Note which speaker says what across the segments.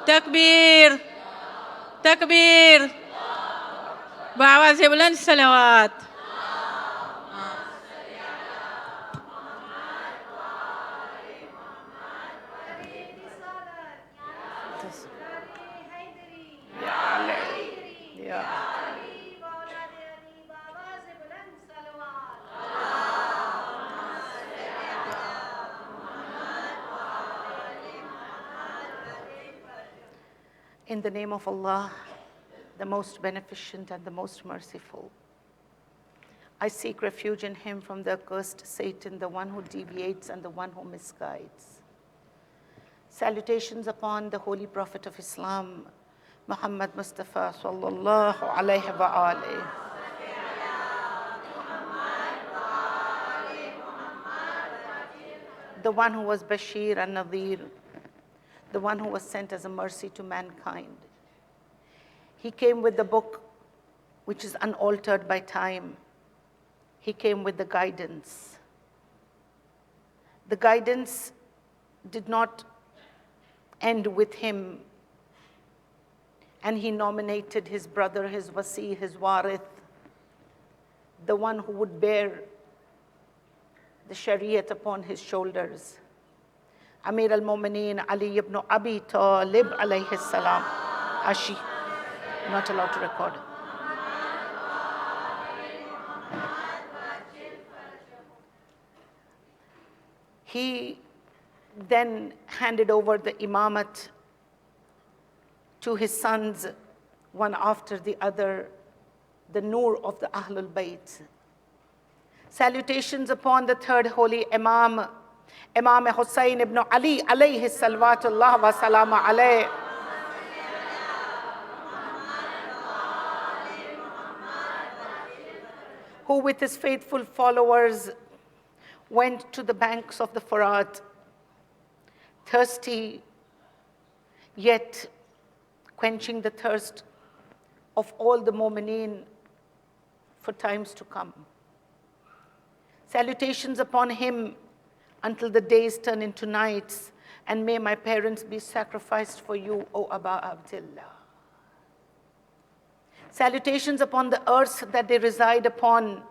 Speaker 1: تکبیر تکبیر بآواز بلند صلوات.
Speaker 2: In the name of Allah, the most beneficent and the most merciful, I seek refuge in him from the accursed Satan, the one who deviates and the one who misguides. Salutations upon the Holy Prophet of Islam, Muhammad Mustafa sallallahu alayhi wa alayhi. The one who was Bashir and Nadir, the one who was sent as a mercy to mankind. He came with the book which is unaltered by time. He came with the guidance. The guidance did not end with him, and he nominated his brother, his wasi, his warith, the one who would bear the Shariat upon his shoulders. Amir al-Mu'mineen Ali ibn Abi Talib alayhi salam. Ashi, not allowed to record. He then handed over the imamat to his sons, one after the other, the Noor of the Ahlul Bayt. Salutations upon the third holy Imam, Imam Hussain ibn Ali alayhi salawatullah wa salama alayhi. Who with his faithful followers went to the banks of the Furat, thirsty, yet quenching the thirst of all the mu'mineen for times to come. Salutations upon him until the days turn into nights, and may my parents be sacrificed for you, O Aba Abdullah. Salutations upon the earth that they reside upon,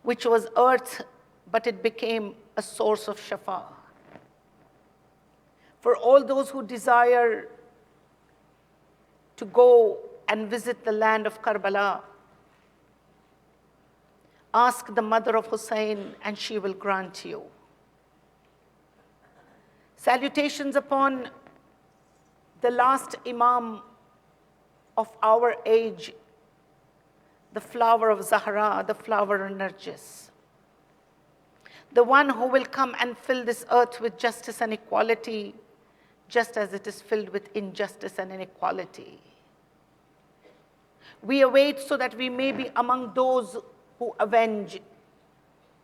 Speaker 2: which was earth, but it became a source of shafa. For all those who desire to go and visit the land of Karbala, ask the mother of Hussein and she will grant you. Salutations upon the last Imam of our age, the flower of Zahra, the flower of Narjis, the one who will come and fill this earth with justice and equality, just as it is filled with injustice and inequality. We await so that we may be among those who avenge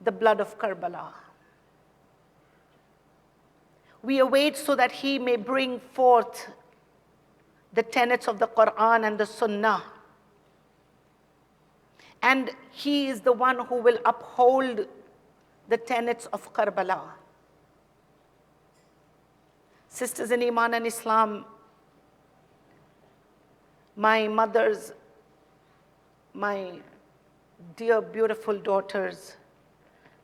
Speaker 2: the blood of Karbala. We await so that he may bring forth the tenets of the Quran and the Sunnah. And he is the one who will uphold the tenets of Karbala. Sisters in Iman and Islam, my mothers, my dear beautiful daughters,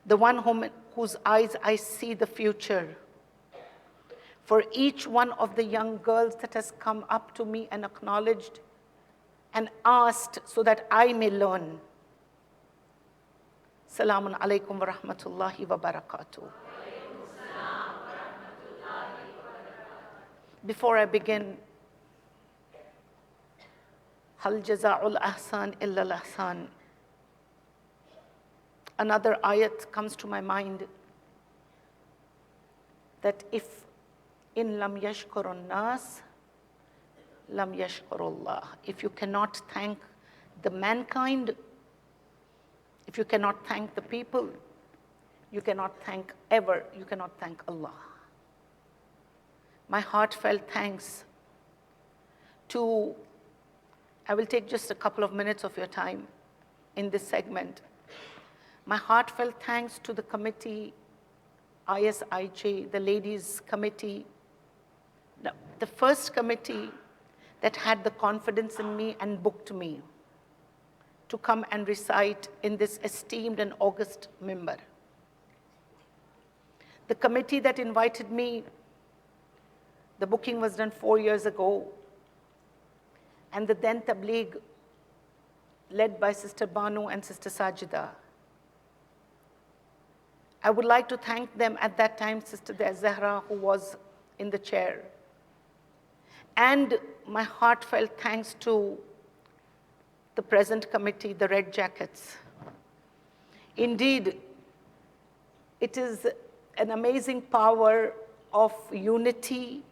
Speaker 2: the one whose eyes I see the future, for each one of the young girls that has come up to me and acknowledged and asked so that I may learn. Salamun alaykum wa rahmatullahi wa barakatuh. Before I begin, Hal jaza'ul ahsan illa al-ahsan. Another ayat comes to my mind that if in lam yashkurun nas, lam yashkurullah. If you cannot thank the mankind, if you cannot thank the people, you cannot thank Allah. My heartfelt thanks to, I will take just a couple of minutes of your time in this segment. My heartfelt thanks to the committee, ISIJ, the Ladies Committee, Now, the first committee that had the confidence in me and booked me to come and recite in this esteemed and august minbar. The committee that invited me, the booking was done 4 years ago, and the then Tabligh, led by Sister Banu and Sister Sajida. I would like to thank them at that time, Sister Zahra, who was in the chair. And my heartfelt thanks to the present committee, the Red Jackets. Indeed, it is an amazing power of unity.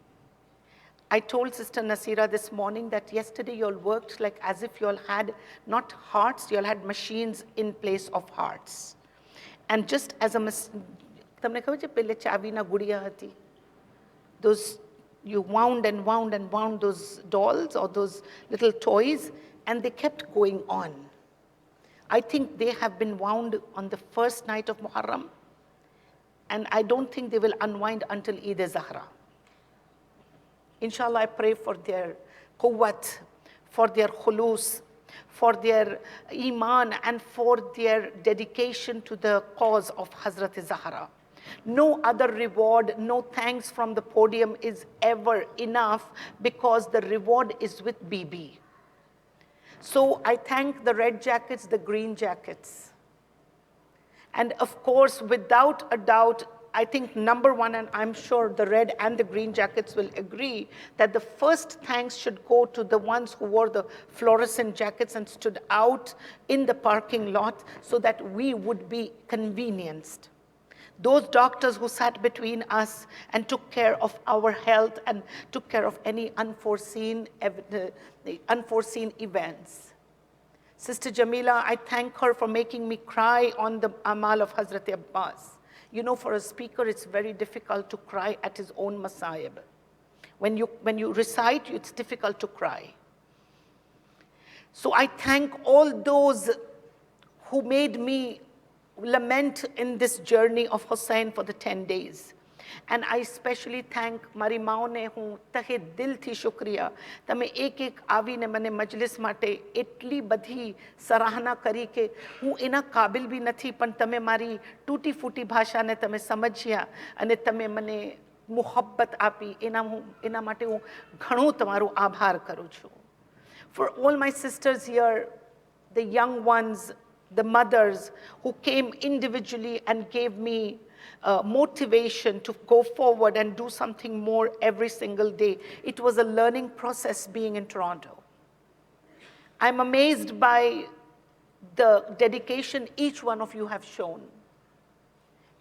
Speaker 2: I told Sister Nasira this morning that yesterday you all worked like as if you all had not hearts, you all had machines in place of hearts. And just as a tamne khabar je pehle chavi na gudiya hati, those you wound and wound and wound those dolls or those little toys, and they kept going on. I think they have been wound on the first night of Muharram, and I don't think they will unwind until Eid-e-Zahra. Inshallah, I pray for their quwwat, for their khulus, for their iman, and for their dedication to the cause of Hazrat Zahra. No other reward, no thanks from the podium is ever enough, because the reward is with Bibi. So I thank the Red Jackets, the Green Jackets. And of course, without a doubt, I think number one, and I'm sure the Red and the Green Jackets will agree, that the first thanks should go to the ones who wore the fluorescent jackets and stood out in the parking lot so that we would be convenienced. Those doctors who sat between us and took care of our health and took care of any unforeseen events. Sister Jamila, I thank her for making me cry on the Amal of Hazrat Abbas. You know, for a speaker, it's very difficult to cry at his own Masaib. When you recite, it's difficult to cry. So I thank all those who made me lament in this journey of Hussain for the 10 days. And I especially thank Mari Mao ne hu tahe dil thi shukriya. Tame ek avi ne mane majlis mate etli badhi sarahana kari ke hu ena kabil bhi nathi, pan tame mari tuti futi bhasha ne tame samajhya ane tame mane muhabbat api, ena mate hu ghano tamaru aabhar karu chu. For all my sisters here, the young ones, the mothers who came individually and gave me motivation to go forward and do something more every single day. It was a learning process being in Toronto. I'm amazed by the dedication each one of you have shown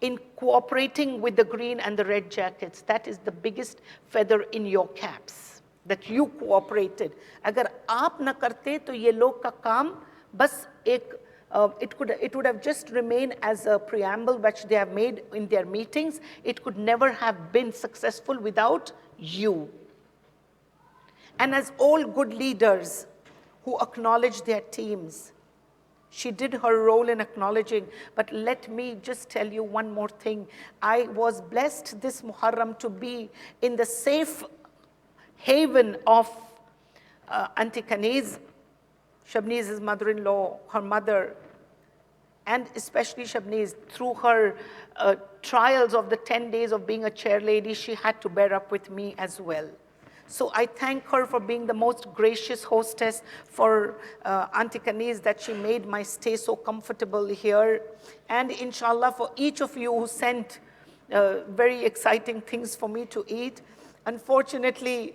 Speaker 2: in cooperating with the Green and the Red Jackets. That is the biggest feather in your caps, that you cooperated. Agar aap na karte to ye log ka kaam bas ek it would have just remained as a preamble which they have made in their meetings. It could never have been successful without you. And as all good leaders who acknowledge their teams, she did her role in acknowledging, but let me just tell you one more thing. I was blessed this Muharram to be in the safe haven of Auntie Kaniz, Shabniz's mother-in-law, her mother, and especially Shabniz, through her trials of the 10 days of being a chair lady, she had to bear up with me as well. So I thank her for being the most gracious hostess, for Auntie Kaniz, that she made my stay so comfortable here. And inshallah, for each of you who sent very exciting things for me to eat. Unfortunately,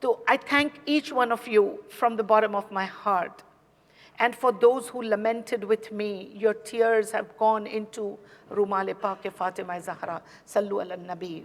Speaker 2: So I thank each one of you from the bottom of my heart. And for those who lamented with me, your tears have gone into Rumal Pak Fatima Zahra. Sallu ala Nabi.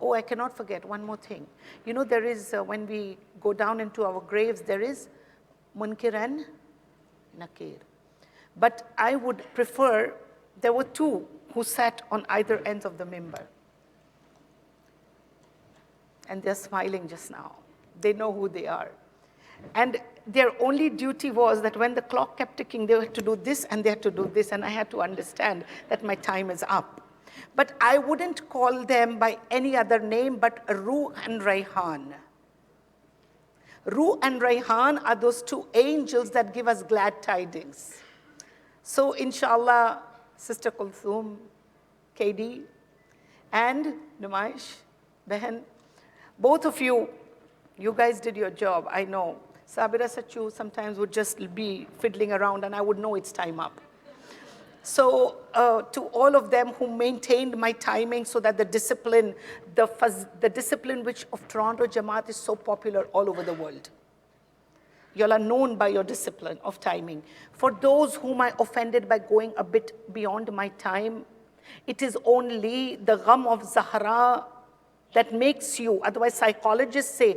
Speaker 2: Oh, I cannot forget one more thing. You know, there is, when we go down into our graves, there is Munkir and Nakir. But I would prefer, there were two who sat on either ends of the mimbar. And they're smiling just now. They know who they are. And their only duty was that when the clock kept ticking, they had to do this and they had to do this, and I had to understand that my time is up. But I wouldn't call them by any other name but Ruh and Rayhan. Ruh and Rayhan are those two angels that give us glad tidings. So inshallah, Sister Kulthum, KD, and Numaish, Behan, both of you, you guys did your job, I know. Sabira Sachu sometimes would just be fiddling around and I would know it's time up. So to all of them who maintained my timing so that the discipline, the discipline which of Toronto Jamaat is so popular all over the world. You all are known by your discipline of timing. For those whom I offended by going a bit beyond my time, it is only the gham of Zahra that makes you, otherwise psychologists say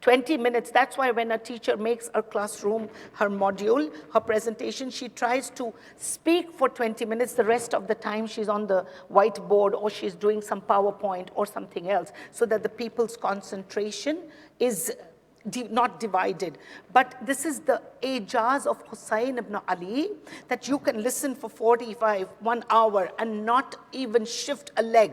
Speaker 2: 20 minutes, that's why when a teacher makes her classroom, her module, her presentation, she tries to speak for 20 minutes. The rest of the time she's on the whiteboard or she's doing some PowerPoint or something else so that the people's concentration is not divided. But this is the ijaz of Hussain ibn Ali, that you can listen for 45, 1 hour and not even shift a leg.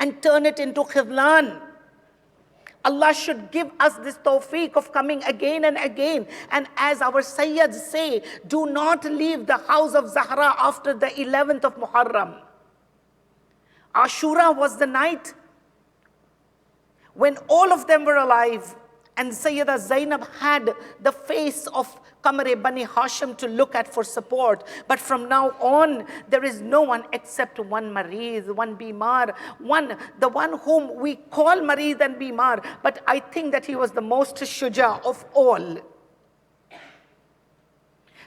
Speaker 2: and turn it into khidlan. Allah should give us this tawfiq of coming again and again. And as our Sayyids say, do not leave the house of Zahra after the 11th of Muharram. Ashura was the night when all of them were alive. And Sayyida Zainab had the face of Qamar Bani Hashim to look at for support. But from now on, there is no one except one Mareez, one Bimar, the one whom we call Mareez and Bimar. But I think that he was the most shuja of all.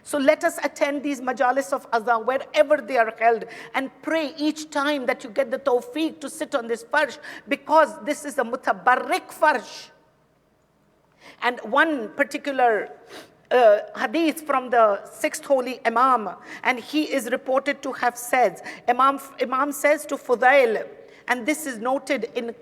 Speaker 2: So let us attend these majalis of azan wherever they are held and pray each time that you get the tawfiq to sit on this farsh, because this is a mutabarrik farsh. And one particular hadith from the 6th holy Imam, and he is reported to have said, Imam says to Fudail, and this is noted in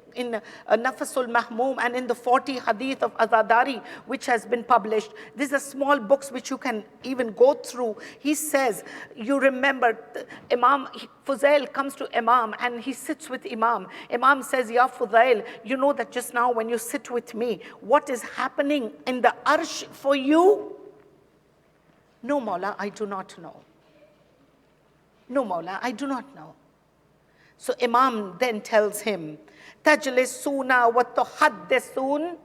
Speaker 2: Nafasul Mahmoom and in the 40 hadith of Azadari, which has been published. These are small books which you can even go through. He says, you remember, Imam Fudail comes to Imam and he sits with Imam. Imam says, Ya Fudail, you know that just now when you sit with me, what is happening in the arsh for you? No, Mawla, I do not know. No, Mawla, I do not know. So Imam then tells him, Tajlisuna wa tuhaddisun.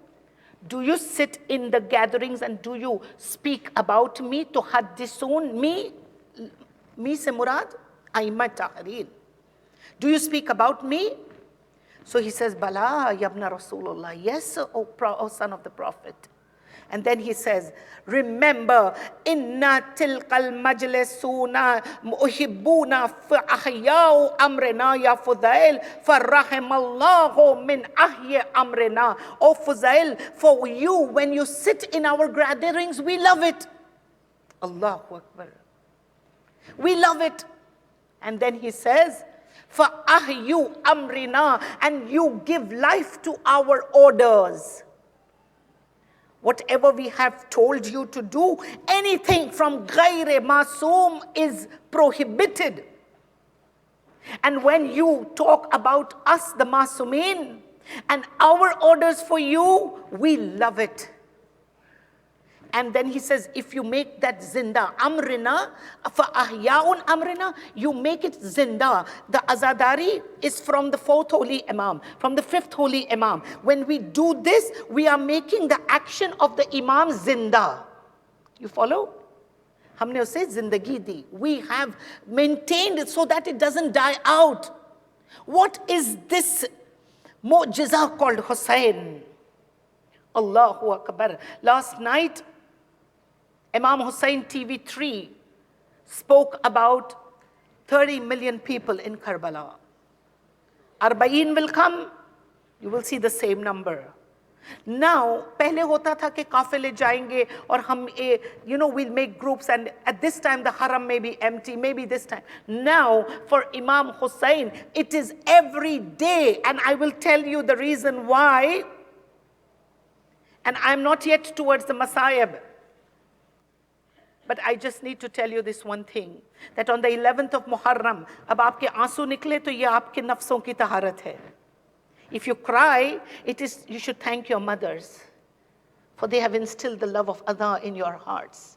Speaker 2: Do you sit in the gatherings and do you speak about me? Tuhaddisun, me se murad? Aimma Tahrir. Do you speak about me? So he says, Bala, yabna Rasulullah. Yes, O son of the Prophet. And then he says, remember, inna tilkal majlisuna muhibbuna fa ahya'u amrina ya Fudail, fa rahimallahu min ahya amrina. O Fudail, for you, when you sit in our gatherings, we love it. Allahu Akbar. We love it. And then he says, fa ahyu amrina, and you give life to our orders. whatever we have told you to do, anything from غير معصوم is prohibited. And when you talk about us, the Masumin, and our orders for you, we love it. And then he says, if you make that zinda, amrina, فَأَحْيَاءٌ amrina, you make it zinda. The azadari is from the fourth holy imam, from the fifth holy imam. When we do this, we are making the action of the imam zinda. You follow? Humne usse zindagi di. We have maintained it so that it doesn't die out. What is this mu'jiza called Hussein? Allahu Akbar. Last night, Imam Hussein TV3 spoke about 30 million people in Karbala. Arba'in will come, you will see the same number. Now, pehle hota tha ke kafile jayenge aur hum we'll make groups, and at this time the haram may be empty, maybe this time. Now, for Imam Hussein, it is every day, and I will tell you the reason why. And I'm not yet towards the Masayib. But I just need to tell you this one thing, that on the 11th of Muharram, ab aapke aansu nikle to ye aapke nafson ki taharat hai. If you cry, you should thank your mothers, for they have instilled the love of Allah in your hearts.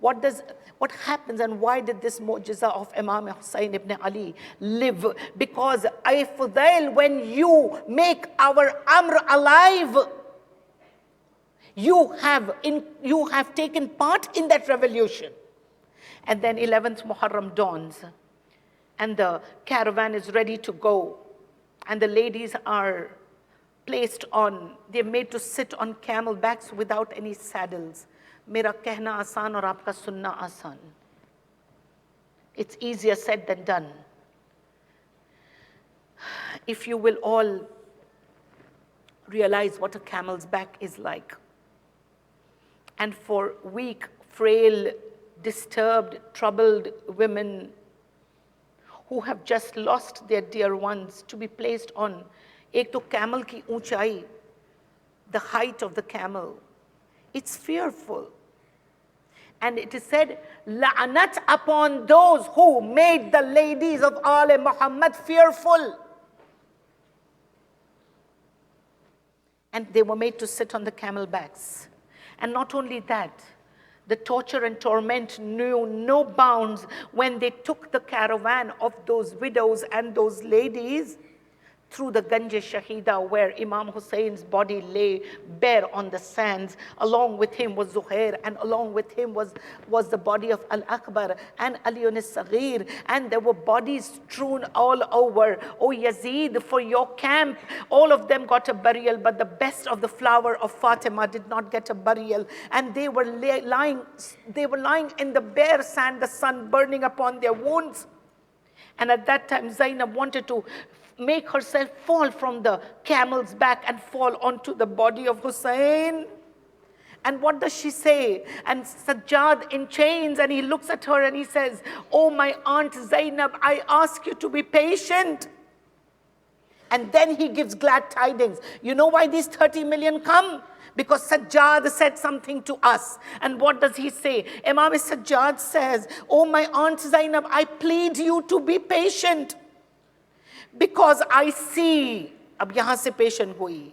Speaker 2: What happens and why did this mu'jiza of Imam Hussein ibn Ali live? Because ay Fudail, when you make our Amr alive, you have taken part in that revolution. And then 11th Muharram dawns, and the caravan is ready to go, and the ladies are placed on, they're made to sit on camel backs without any saddles. Mera kehna aasan aur aapka sunna aasan. It's easier said than done. If you will all realize what a camel's back is like. And for weak, frail, disturbed, troubled women who have just lost their dear ones to be placed on, ek to camel ki unchai, the height of the camel, it's fearful. And it is said, la'anat upon those who made the ladies of Al Muhammad fearful. And they were made to sit on the camel backs. And not only that, the torture and torment knew no bounds when they took the caravan of those widows and those ladies through the Ganj Shahida, where Imam Hussein's body lay bare on the sands. Along with him was Zuhair, and along with him was the body of Al-Akbar and Aliyun al-Saghir, and there were bodies strewn all over. Oh Yazid, for your camp, all of them got a burial, but the best of the flower of Fatima did not get a burial. And they were lying in the bare sand, the sun burning upon their wounds. And at that time, Zainab wanted to make herself fall from the camel's back and fall onto the body of Hussein. And what does she say? And Sajjad in chains, and he looks at her and he says, oh my aunt Zainab, I ask you to be patient. And then he gives glad tidings. You know why these 30 million come? Because Sajjad said something to us. And what does he say? Imam Sajjad says, oh my aunt Zainab, I plead you to be patient. Because I see, ab yahan se patient hui,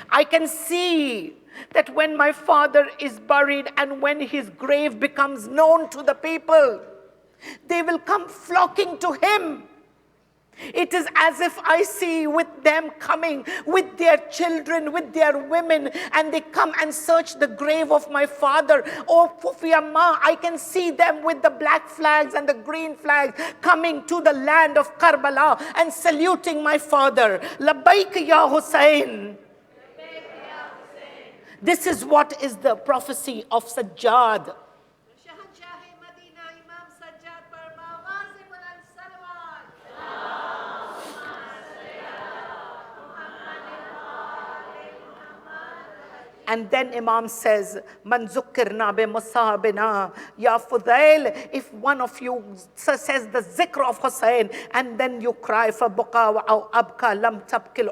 Speaker 2: I can see that when my father is buried and when his grave becomes known to the people, they will come flocking to him. It is as if I see with them coming with their children, with their women, and they come and search the grave of my father. Oh, Fufiyamma, I can see them with the black flags and the green flags coming to the land of Karbala and saluting my father. Labbaik ya Hussein. This is what is the prophecy of Sajjad. And then Imam says, Man zukkirna bi musabina, ya Fudail, if one of you says the zikr of Hussein, and then you cry, فَبُقَى وَأَوْ أَبْكَى لَمْ تَبْكِ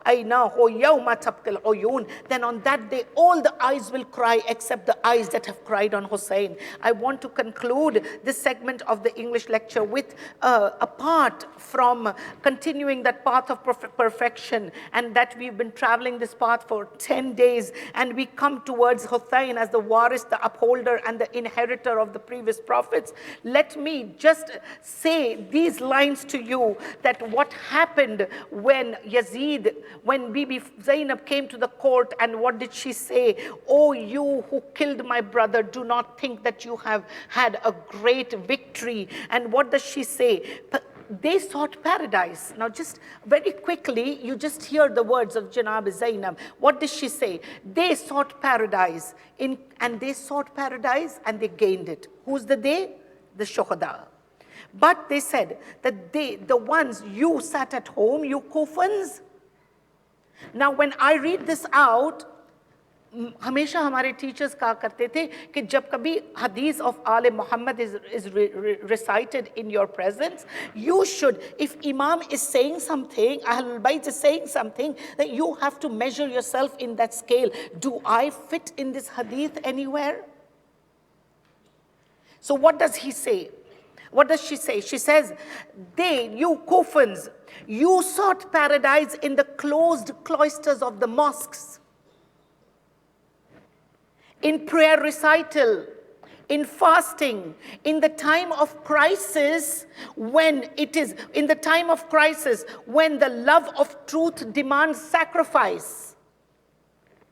Speaker 2: عَيْنَاهُ يَوْمَ تَبْكِ الْعُيُونَ, then on that day all the eyes will cry except the eyes that have cried on Hussein. I want to conclude this segment of the English lecture with apart from continuing that path of perfection, and that we've been traveling this path for 10 days, and we come towards Hussein as the waris, the upholder and the inheritor of the previous prophets. Let me just say these lines to you, that what happened when Yazid, when Bibi Zainab came to the court, and what did she say? Oh, you who killed my brother, do not think that you have had a great victory. And what does she say? They sought paradise. Now just very quickly, you just hear the words of Janab Zainab. What does she say? They sought paradise, and they sought paradise and they gained it. Who's the they? The Shuhada. But they said that the ones, you sat at home, you Kufans. Now when I read this out, ہمیشہ ہمارے teachers کہا کرتے تھے کہ جب کبھی حدیث of all Muhammad is recited in your presence, you should, if Imam is saying something, Ahlul Bayt is saying something, that you have to measure yourself in that scale. Do I fit in this hadith anywhere? So what does he say? What does she say? She says, they, you Kufans, you sought paradise in the closed cloisters of the mosques, in prayer recital, in fasting, in the time of crisis, when the love of truth demands sacrifice.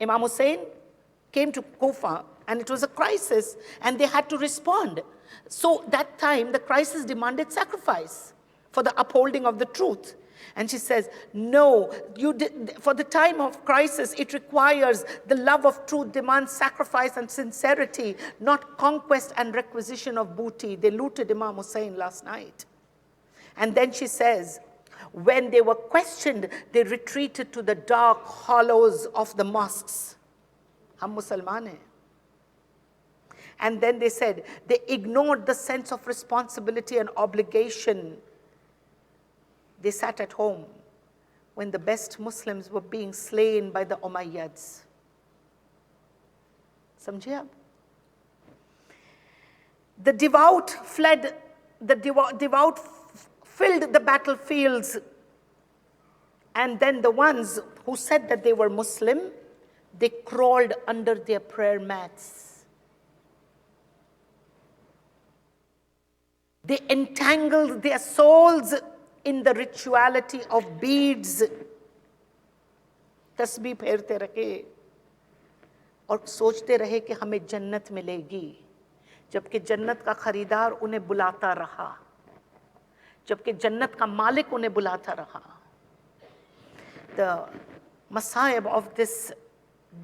Speaker 2: Imam Hussein came to Kufa and it was a crisis and they had to respond. So that time the crisis demanded sacrifice for the upholding of the truth. And she says, no, for the time of crisis, it requires the love of truth, demands sacrifice and sincerity, not conquest and requisition of booty. They looted Imam Hussein last night. And then she says, when they were questioned, they retreated to the dark hollows of the mosques. Hum Musalman hai. And then they said, they ignored the sense of responsibility and obligation. They sat at home when the best Muslims were being slain by the Umayyads. Samjhe aap? The devout fled, the devout filled the battlefields, and then the ones who said that they were Muslim, they crawled under their prayer mats. They entangled their souls in the rituality of beads. تسبیح پھیرتے رہے اور سوچتے رہے کہ ہمیں جنت ملے گی، جبکہ جنت کا خریدار انہیں بلاتا رہا، جبکہ جنت کا مالک انہیں بلاتا رہا. The masayib of this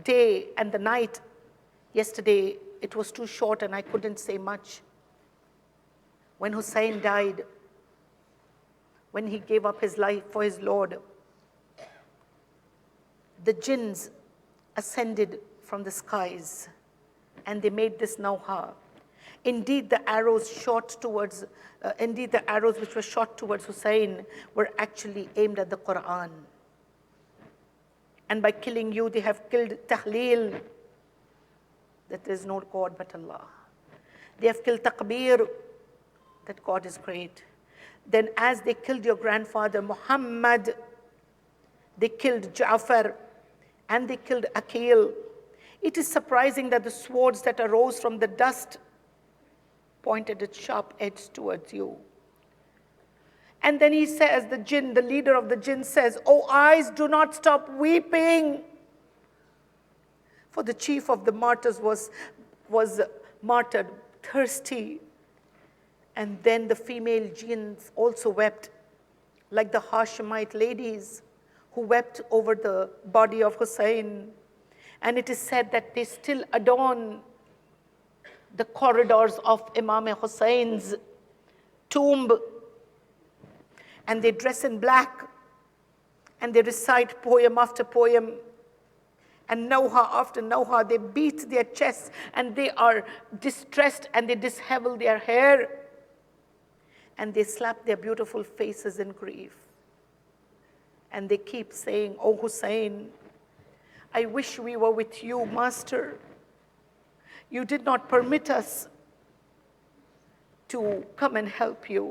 Speaker 2: day and the night, yesterday it was too short and I couldn't say much. When Hussein died, when he gave up his life for his Lord, the jinns ascended from the skies and they made this nawha. Indeed, the arrows which were shot towards Hussein were actually aimed at the Quran. And by killing you, they have killed Tahleel, that there is no God but Allah. They have killed Takbir, that God is great. Then as they killed your grandfather Muhammad, they killed Ja'far and they killed Aqil. It is surprising that the swords that arose from the dust pointed its sharp edge towards you. And then he says, the jinn, the leader of the jinn says, "O eyes, do not stop weeping." For the chief of the martyrs was martyred, thirsty. And then the female jinns also wept, like the Hashemite ladies who wept over the body of Hussein. And it is said that they still adorn the corridors of Imam Hussein's tomb. And they dress in black, and they recite poem after poem. And Nauha, after Nauha, they beat their chests and they are distressed and they dishevel their hair and they slap their beautiful faces in grief. And they keep saying, "Oh Hussein, I wish we were with you, Master. You did not permit us to come and help you.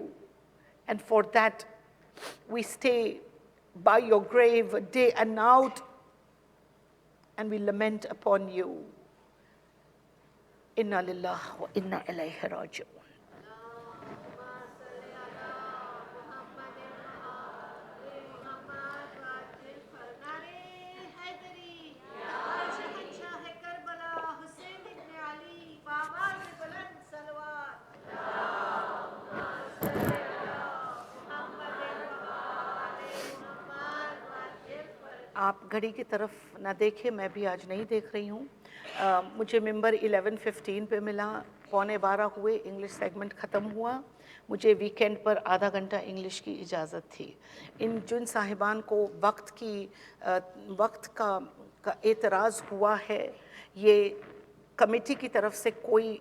Speaker 2: And for that, we stay by your grave day and night, and we lament upon you. Inna lillahi wa inna ilayhi raji'un." آپ گھڑی کی طرف نہ دیکھیں، میں بھی آج نہیں دیکھ رہی ہوں. مجھے ممبر 11:15 پہ ملا، 11:15 ہوئے، انگلش سیگمنٹ ختم ہوا. مجھے ویکینڈ پر آدھا گھنٹہ انگلش کی اجازت تھی. جن صاحبان کو وقت کا اعتراض ہوا ہے، یہ کمیٹی کی طرف سے کوئی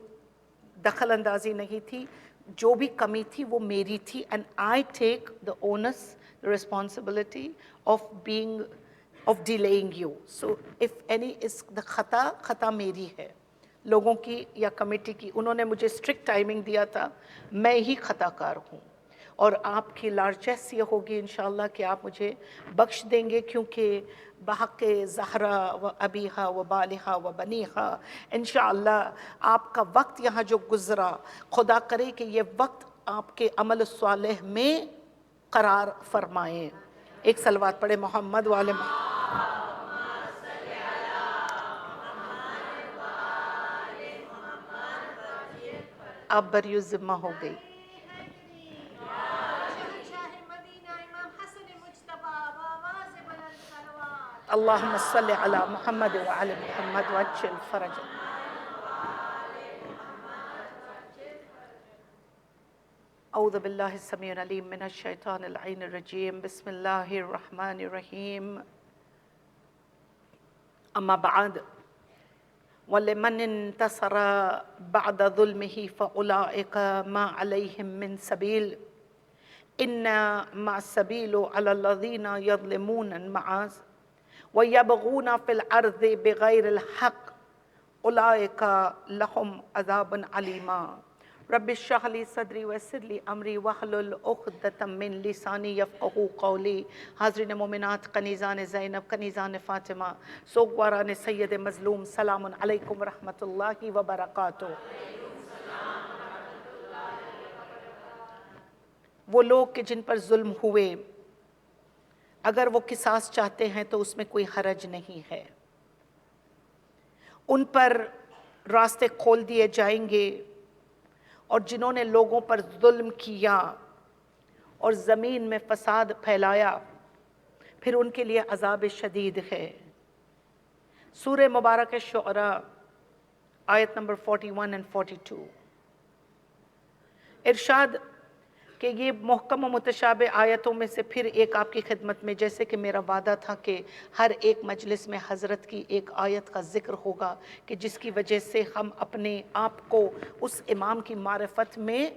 Speaker 2: دخل اندازی نہیں تھی. جو بھی کمی تھی وہ میری تھی. And I take the onus responsibility of delaying you. So if any is the خطا میری ہے، لوگوں کی یا کمیٹی کی. انہوں نے مجھے اسٹرکٹ ٹائمنگ دیا تھا، میں ہی خطا کار ہوں. اور آپ کی لارجسٹ یہ ہوگی انشاءاللہ کہ آپ مجھے بخش دیں گے، کیونکہ بحق زہرا و ابیہا و بالہا و بنیہا انشاءاللہ آپ کا وقت یہاں جو گزرا، خدا کرے کہ یہ وقت آپ کے عمل صالح میں قرار فرمائیں. ایک صلوات پڑھے محمد والے محمد. اب بریو ذمہ ہو گئی. اللہم صلی علی محمد وعلی محمد وعجل فرج. اعوذ باللہ السمیع العلیم من الشیطان اللعین الرجیم. بسم اللہ الرحمن الرحیم. اما بعد، وَلِمَنِ انتصر بعد ظلمه فَأُولَئِكَ مَا عَلَيْهِم مِّن سَبِيلٍ إِنَّمَا السَّبِيلُ عَلَى الَّذِينَ يَظْلِمُونَ النَّاسَ وَيَبْغُونَ فِي الْأَرْضِ بِغَيْرِ الْحَقِّ أُولَئِكَ لَهُمْ عَذَابٌ عَلِيمٌ. رب اشرح لي صدری ویسر لي امری واحلل عقدۃ من لسانی یفقہوا قولی. حاضرین مومنات، کنیزان زینب، کنیزان فاطمہ، سوگواران سید مظلوم، سلام علیکم ورحمۃ اللہ وبرکاتہ. وہ لوگ کہ جن پر ظلم ہوئے، اگر وہ قصاص چاہتے ہیں تو اس میں کوئی حرج نہیں ہے. ان پر راستے کھول دیے جائیں گے. اور جنہوں نے لوگوں پر ظلم کیا اور زمین میں فساد پھیلایا، پھر ان کے لیے عذاب شدید ہے. سورہ مبارک شعراء آیت نمبر 41 and 42. ارشاد کہ یہ محکم و متشابہ آیتوں میں سے پھر ایک آپ کی خدمت میں، جیسے کہ میرا وعدہ تھا کہ ہر ایک مجلس میں حضرت کی ایک آیت کا ذکر ہوگا، کہ جس کی وجہ سے ہم اپنے آپ کو اس امام کی معرفت میں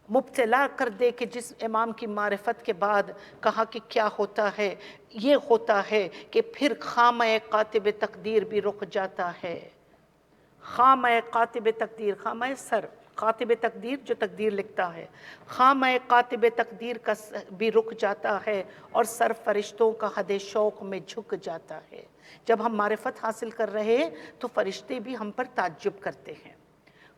Speaker 2: مبتلا کر دے، کہ جس امام کی معرفت کے بعد کہا کہ کیا ہوتا ہے. یہ ہوتا ہے کہ پھر خامہ کاتب تقدیر بھی رک جاتا ہے. خامہ کاتب تقدیر، خامہ سر، کاتب تقدیر جو تقدیر لکھتا ہے، خامہ کاتب تقدیر کا بھی رک جاتا ہے، اور سر فرشتوں کا حد شوق میں جھک جاتا ہے. جب ہم معرفت حاصل کر رہے ہیں تو فرشتے بھی ہم پر تعجب کرتے ہیں.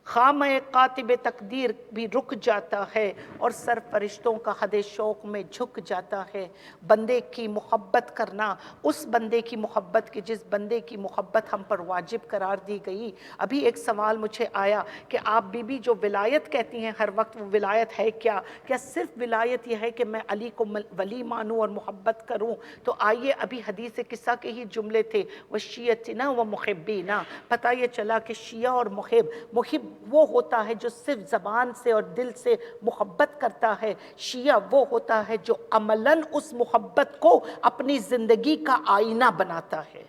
Speaker 2: خامہ کاتب تقدیر بھی رک جاتا ہے اور سر فرشتوں کا حد شوق میں جھک جاتا ہے. بندے کی محبت کرنا، اس بندے کی محبت کہ جس بندے کی محبت ہم پر واجب قرار دی گئی. ابھی ایک سوال مجھے آیا کہ آپ بی بی جو ولایت کہتی ہیں ہر وقت، وہ ولایت ہے کیا؟ کیا صرف ولایت یہ ہے کہ میں علی کو ولی مانوں اور محبت کروں؟ تو آئیے، ابھی حدیث قصہ کے ہی جملے تھے، وَشِیَّتِنَا وَمُحِبِّینَا. پتہ یہ چلا کہ شیعہ اور محب وہ ہوتا ہے جو صرف زبان سے اور دل سے محبت کرتا ہے. شیعہ وہ ہوتا ہے جو عملاً اس محبت کو اپنی زندگی کا آئینہ بناتا ہے.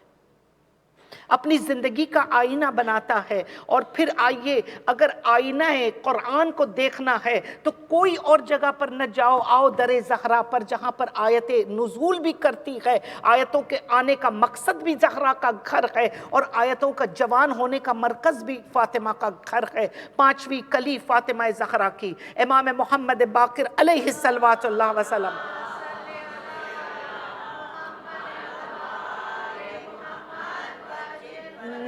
Speaker 2: اپنی زندگی کا آئینہ بناتا ہے. اور پھر آئیے اگر آئینہ قرآن کو دیکھنا ہے تو کوئی اور جگہ پر نہ جاؤ, آؤ در زہرا پر, جہاں پر آیت نزول بھی کرتی ہے, آیتوں کے آنے کا مقصد بھی زہرا کا گھر ہے, اور آیتوں کا جوان ہونے کا مرکز بھی فاطمہ کا گھر ہے. 5ویں کلی فاطمہ زہرا کی, امام محمد باقر علیہ الصلوات اللہ وسلم.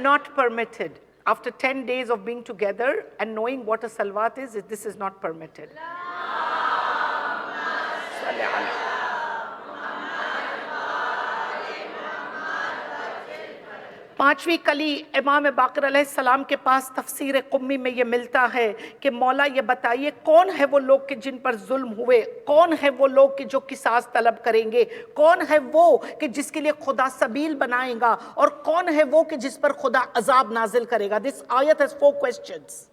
Speaker 2: Not permitted. After 10 days of being together and knowing what a salawat is, this is not permitted. پانچویں کلی امام باقر علیہ السلام کے پاس تفسیر قمی میں یہ ملتا ہے کہ مولا یہ بتائیے کون ہے وہ لوگ کہ جن پر ظلم ہوئے, کون ہے وہ لوگ کہ جو قصاص طلب کریں گے, کون ہے وہ کہ جس کے لیے خدا سبیل بنائے گا, اور کون ہے وہ کہ جس پر خدا عذاب نازل کرے گا. This ayat has 4 questions.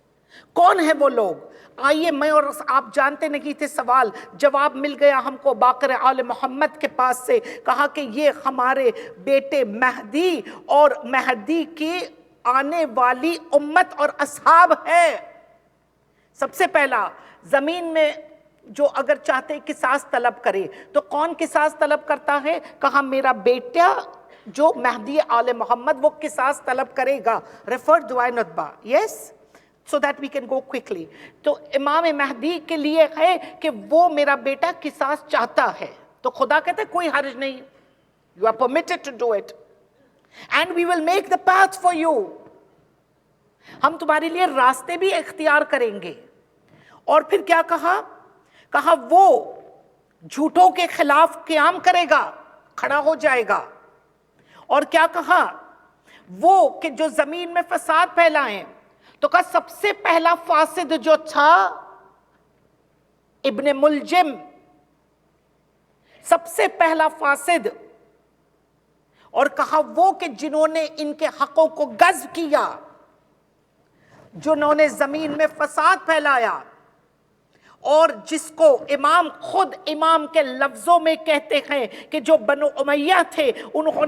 Speaker 2: کون ہے وہ لوگ؟ آئیے میں اور آپ جانتے نہیں تھے, سوال جواب مل گیا ہم کو باقر آل محمد کے پاس سے. کہا کہ یہ ہمارے بیٹے مہدی اور مہدی کی آنے والی امت اور اصحاب ہے. سب سے پہلا زمین میں جو اگر چاہتے قصاص طلب کرے تو کون قصاص طلب کرتا ہے؟ کہا میرا بیٹا جو مہدی آل محمد وہ قصاص طلب کرے گا. ریفر دعائے ندبہ. یس, so that we can go quickly. تو امام مہدی کے لیے ہے کہ وہ میرا بیٹا قصاص چاہتا ہے, تو خدا کہتا ہے کوئی حرج نہیں, you are permitted to do it and we will make the path for you. ہم تمہارے لیے راستے بھی اختیار کریں گے. اور پھر کیا کہا؟ کہا وہ جھوٹوں کے خلاف قیام کرے گا, کھڑا ہو جائے گا. اور کیا کہا؟ وہ کہ جو زمین میں فساد پھیلائیں. تو کہا سب سے پہلا فاسد جو تھا ابن ملجم, سب سے پہلا فاسد. اور کہا وہ کہ جنہوں نے ان کے حقوں کو غصب کیا, جنہوں نے زمین میں فساد پھیلایا, اور جس کو امام خود امام کے لفظوں میں کہتے ہیں کہ جو بنو امیہ تھے انہوں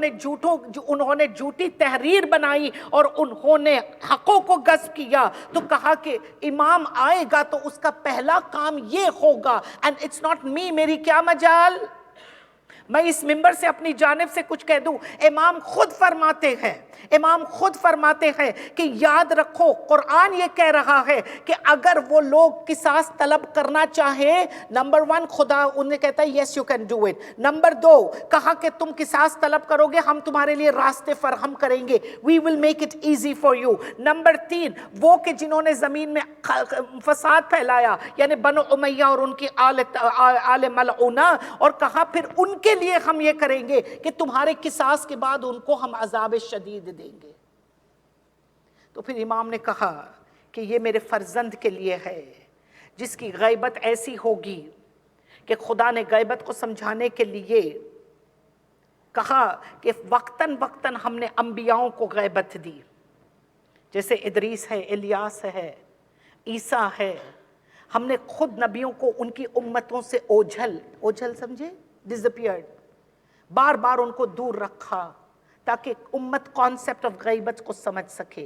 Speaker 2: نے جھوٹی تحریر بنائی اور انہوں نے حقوں کو غصب کیا. تو کہا کہ امام آئے گا تو اس کا پہلا کام یہ ہوگا, and it's not me, میری کیا مجال, میں اس ممبر سے اپنی جانب سے کچھ کہہ دوں. امام خود فرماتے ہیں کہ یاد رکھو قرآن یہ کہہ رہا ہے کہ اگر وہ لوگ قصاص طلب کرنا چاہے, نمبر 1 خدا انہیں کہتا ہے yes you can do it. Number 2 کہا کہ تم قصاص طلب کرو گے ہم تمہارے لیے راستے فراہم کریں گے, we will make it easy for you. Number 3 وہ کہ جنہوں نے زمین میں فساد پھیلایا یعنی بنو امیہ اور ان کی آل ملعونہ, اور کہا پھر ان کے لیے ہم یہ کریں گے کہ تمہارے قصاص کے بعد ان کو ہم عذاب شدید دیں گے. تو پھر امام نے کہا کہ یہ میرے فرزند کے لیے ہے جس کی غیبت ایسی ہوگی کہ خدا نے غیبت کو سمجھانے کے لیے کہا کہ وقتاً وقتاً ہم نے انبیاؤں کو غیبت دی, جیسے ادریس ہے, الیاس ہے, عیسیٰ ہے. ہم نے خود نبیوں کو ان کی امتوں سے اوجھل سمجھے, disappeared, بار بار ان کو دور رکھا تاکہ امت کانسیپٹ آف غیبت کو سمجھ سکے.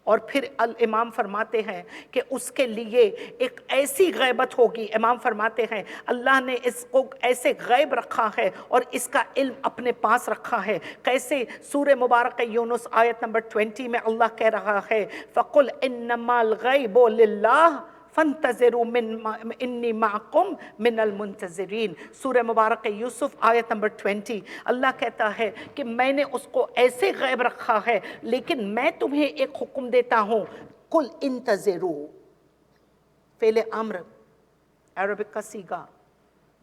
Speaker 2: اور پھر امام فرماتے ہیں کہ اس کے لیے ایک ایسی غیبت ہوگی. امام فرماتے ہیں اللہ نے اس کو ایسے غیب رکھا ہے اور اس کا علم اپنے پاس رکھا ہے. کیسے؟ سورہ مبارک یونس آیت نمبر 20 میں اللہ کہہ رہا ہے فَقُلْ إِنَّمَا الْغَيْبُ لِلَّهِ فَانْتَظِرُوا إِنِّي مَعَكُمْ مِنَ الْمُنْتَظِرِينَ. سورہ مبارک یوسف آیت نمبر 20. اللہ کہتا ہے کہ میں نے اس کو ایسے غیب رکھا ہے لیکن میں تمہیں ایک حکم دیتا ہوں, قُلْ انتظروا, فعل امر عربک کا سیگا,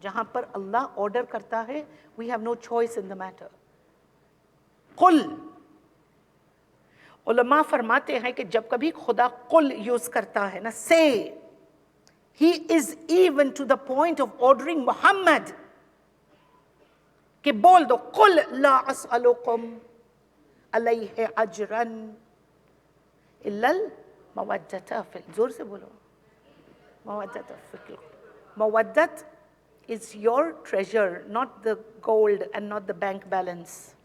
Speaker 2: جہاں پر اللہ آرڈر کرتا ہے we have no choice in the matter. قُلْ, علماء فرماتے ہیں کہ جب کبھی خدا قل یوز کرتا ہے نا, say, he is even to the point of ordering Muhammad کہ بول دو قل لا اسألکم علیہ اجرا الا المودۃ فی, زور سے بولو, مودۃ فی. مودت is your treasure, not the gold and not the bank balance.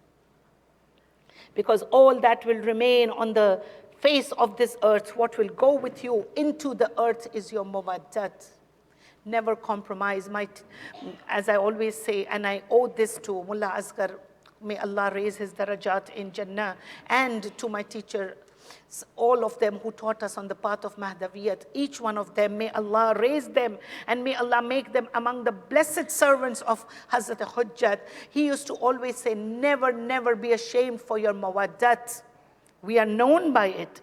Speaker 2: Because all that will remain on the face of this earth, what will go with you into the earth is your mawaddat. Never compromise. As I always say, and I owe this to Mullah Asghar, may Allah raise his darajat in Jannah, and to my teacher, all of them who taught us on the path of Mahdaviyat, each one of them, may Allah raise them and may Allah make them among the blessed servants of Hazrat Hujjat. He used to always say, never, never be ashamed for your mawaddat. We are known by it.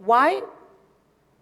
Speaker 2: Why?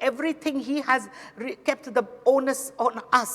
Speaker 2: Everything he has kept the onus on us.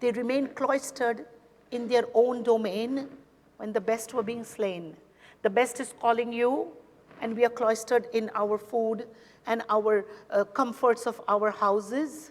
Speaker 2: they remained cloistered in their own domain when the best were being slain. The best is calling you, and we are cloistered in our food and our comforts of our houses.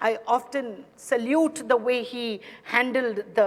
Speaker 2: I often salute the way he handled the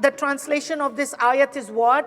Speaker 2: the translation of this ayat is what?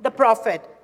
Speaker 2: the prophet.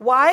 Speaker 2: Why?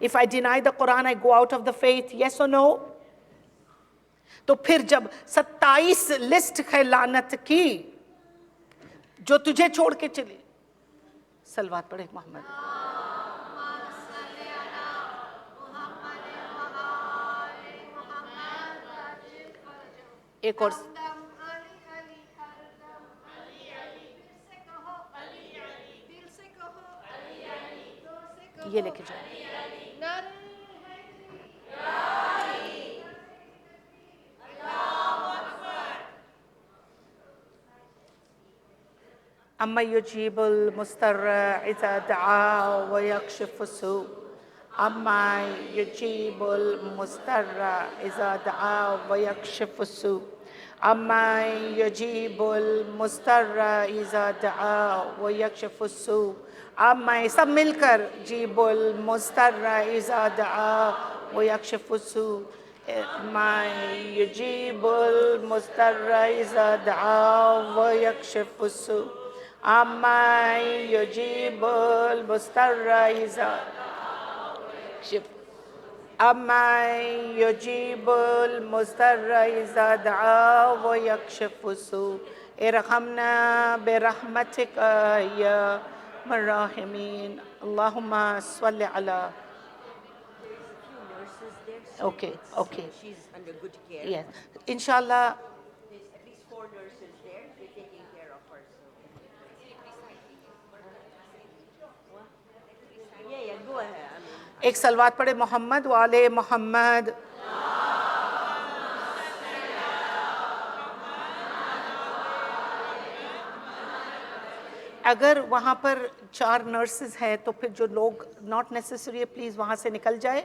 Speaker 2: If I deny the Quran, I go out of the faith, yes or no? تو پھر جب 27 list ہے لعنت کی جو تجھے چھوڑ کے چلی، صلوات پڑھے محمد. ایک اور یہ لے کے جاؤ. اما یجیب المضطر اذا دعا ویکشف السوء. اما یجیب المضطر اذا دعا ویکشف السوء. اما یجیب المضطر اذا دعا ویکشف السوء. اما سب مل کر جیب المضطر اذا دعا ویکشف السوء. اما یجیب المضطر اذا دعا ویکشف السوء. اما یجیب المضطر اذا اما یجیب المضطر اذا دعا ویکشف السوء. ارحمنا برحمتک یا الراحمین. اللہم صل علی. Okay.
Speaker 3: She's under good care.
Speaker 2: Yes. Inshallah.
Speaker 3: There's at least 4 nurses there. They're taking care of her. So. Yeah, go ahead. I mean.
Speaker 2: ایک صلوات پڑھے محمد وآل محمد. اگر وہاں پر 4 نرسز ہیں تو پھر جو لوگ ناٹ نیسیسری ہے پلیز وہاں سے نکل جائے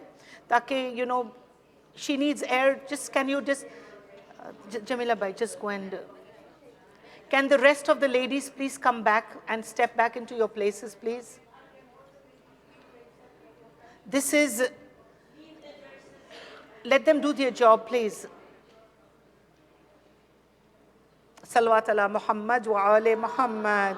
Speaker 2: تاکہ she needs air. Just can you just Jamila bhai, just go and can the rest of the ladies please come back and step back into your places, please? This is, let them do their job, please. Salawat ala Muhammad wa ali Muhammad.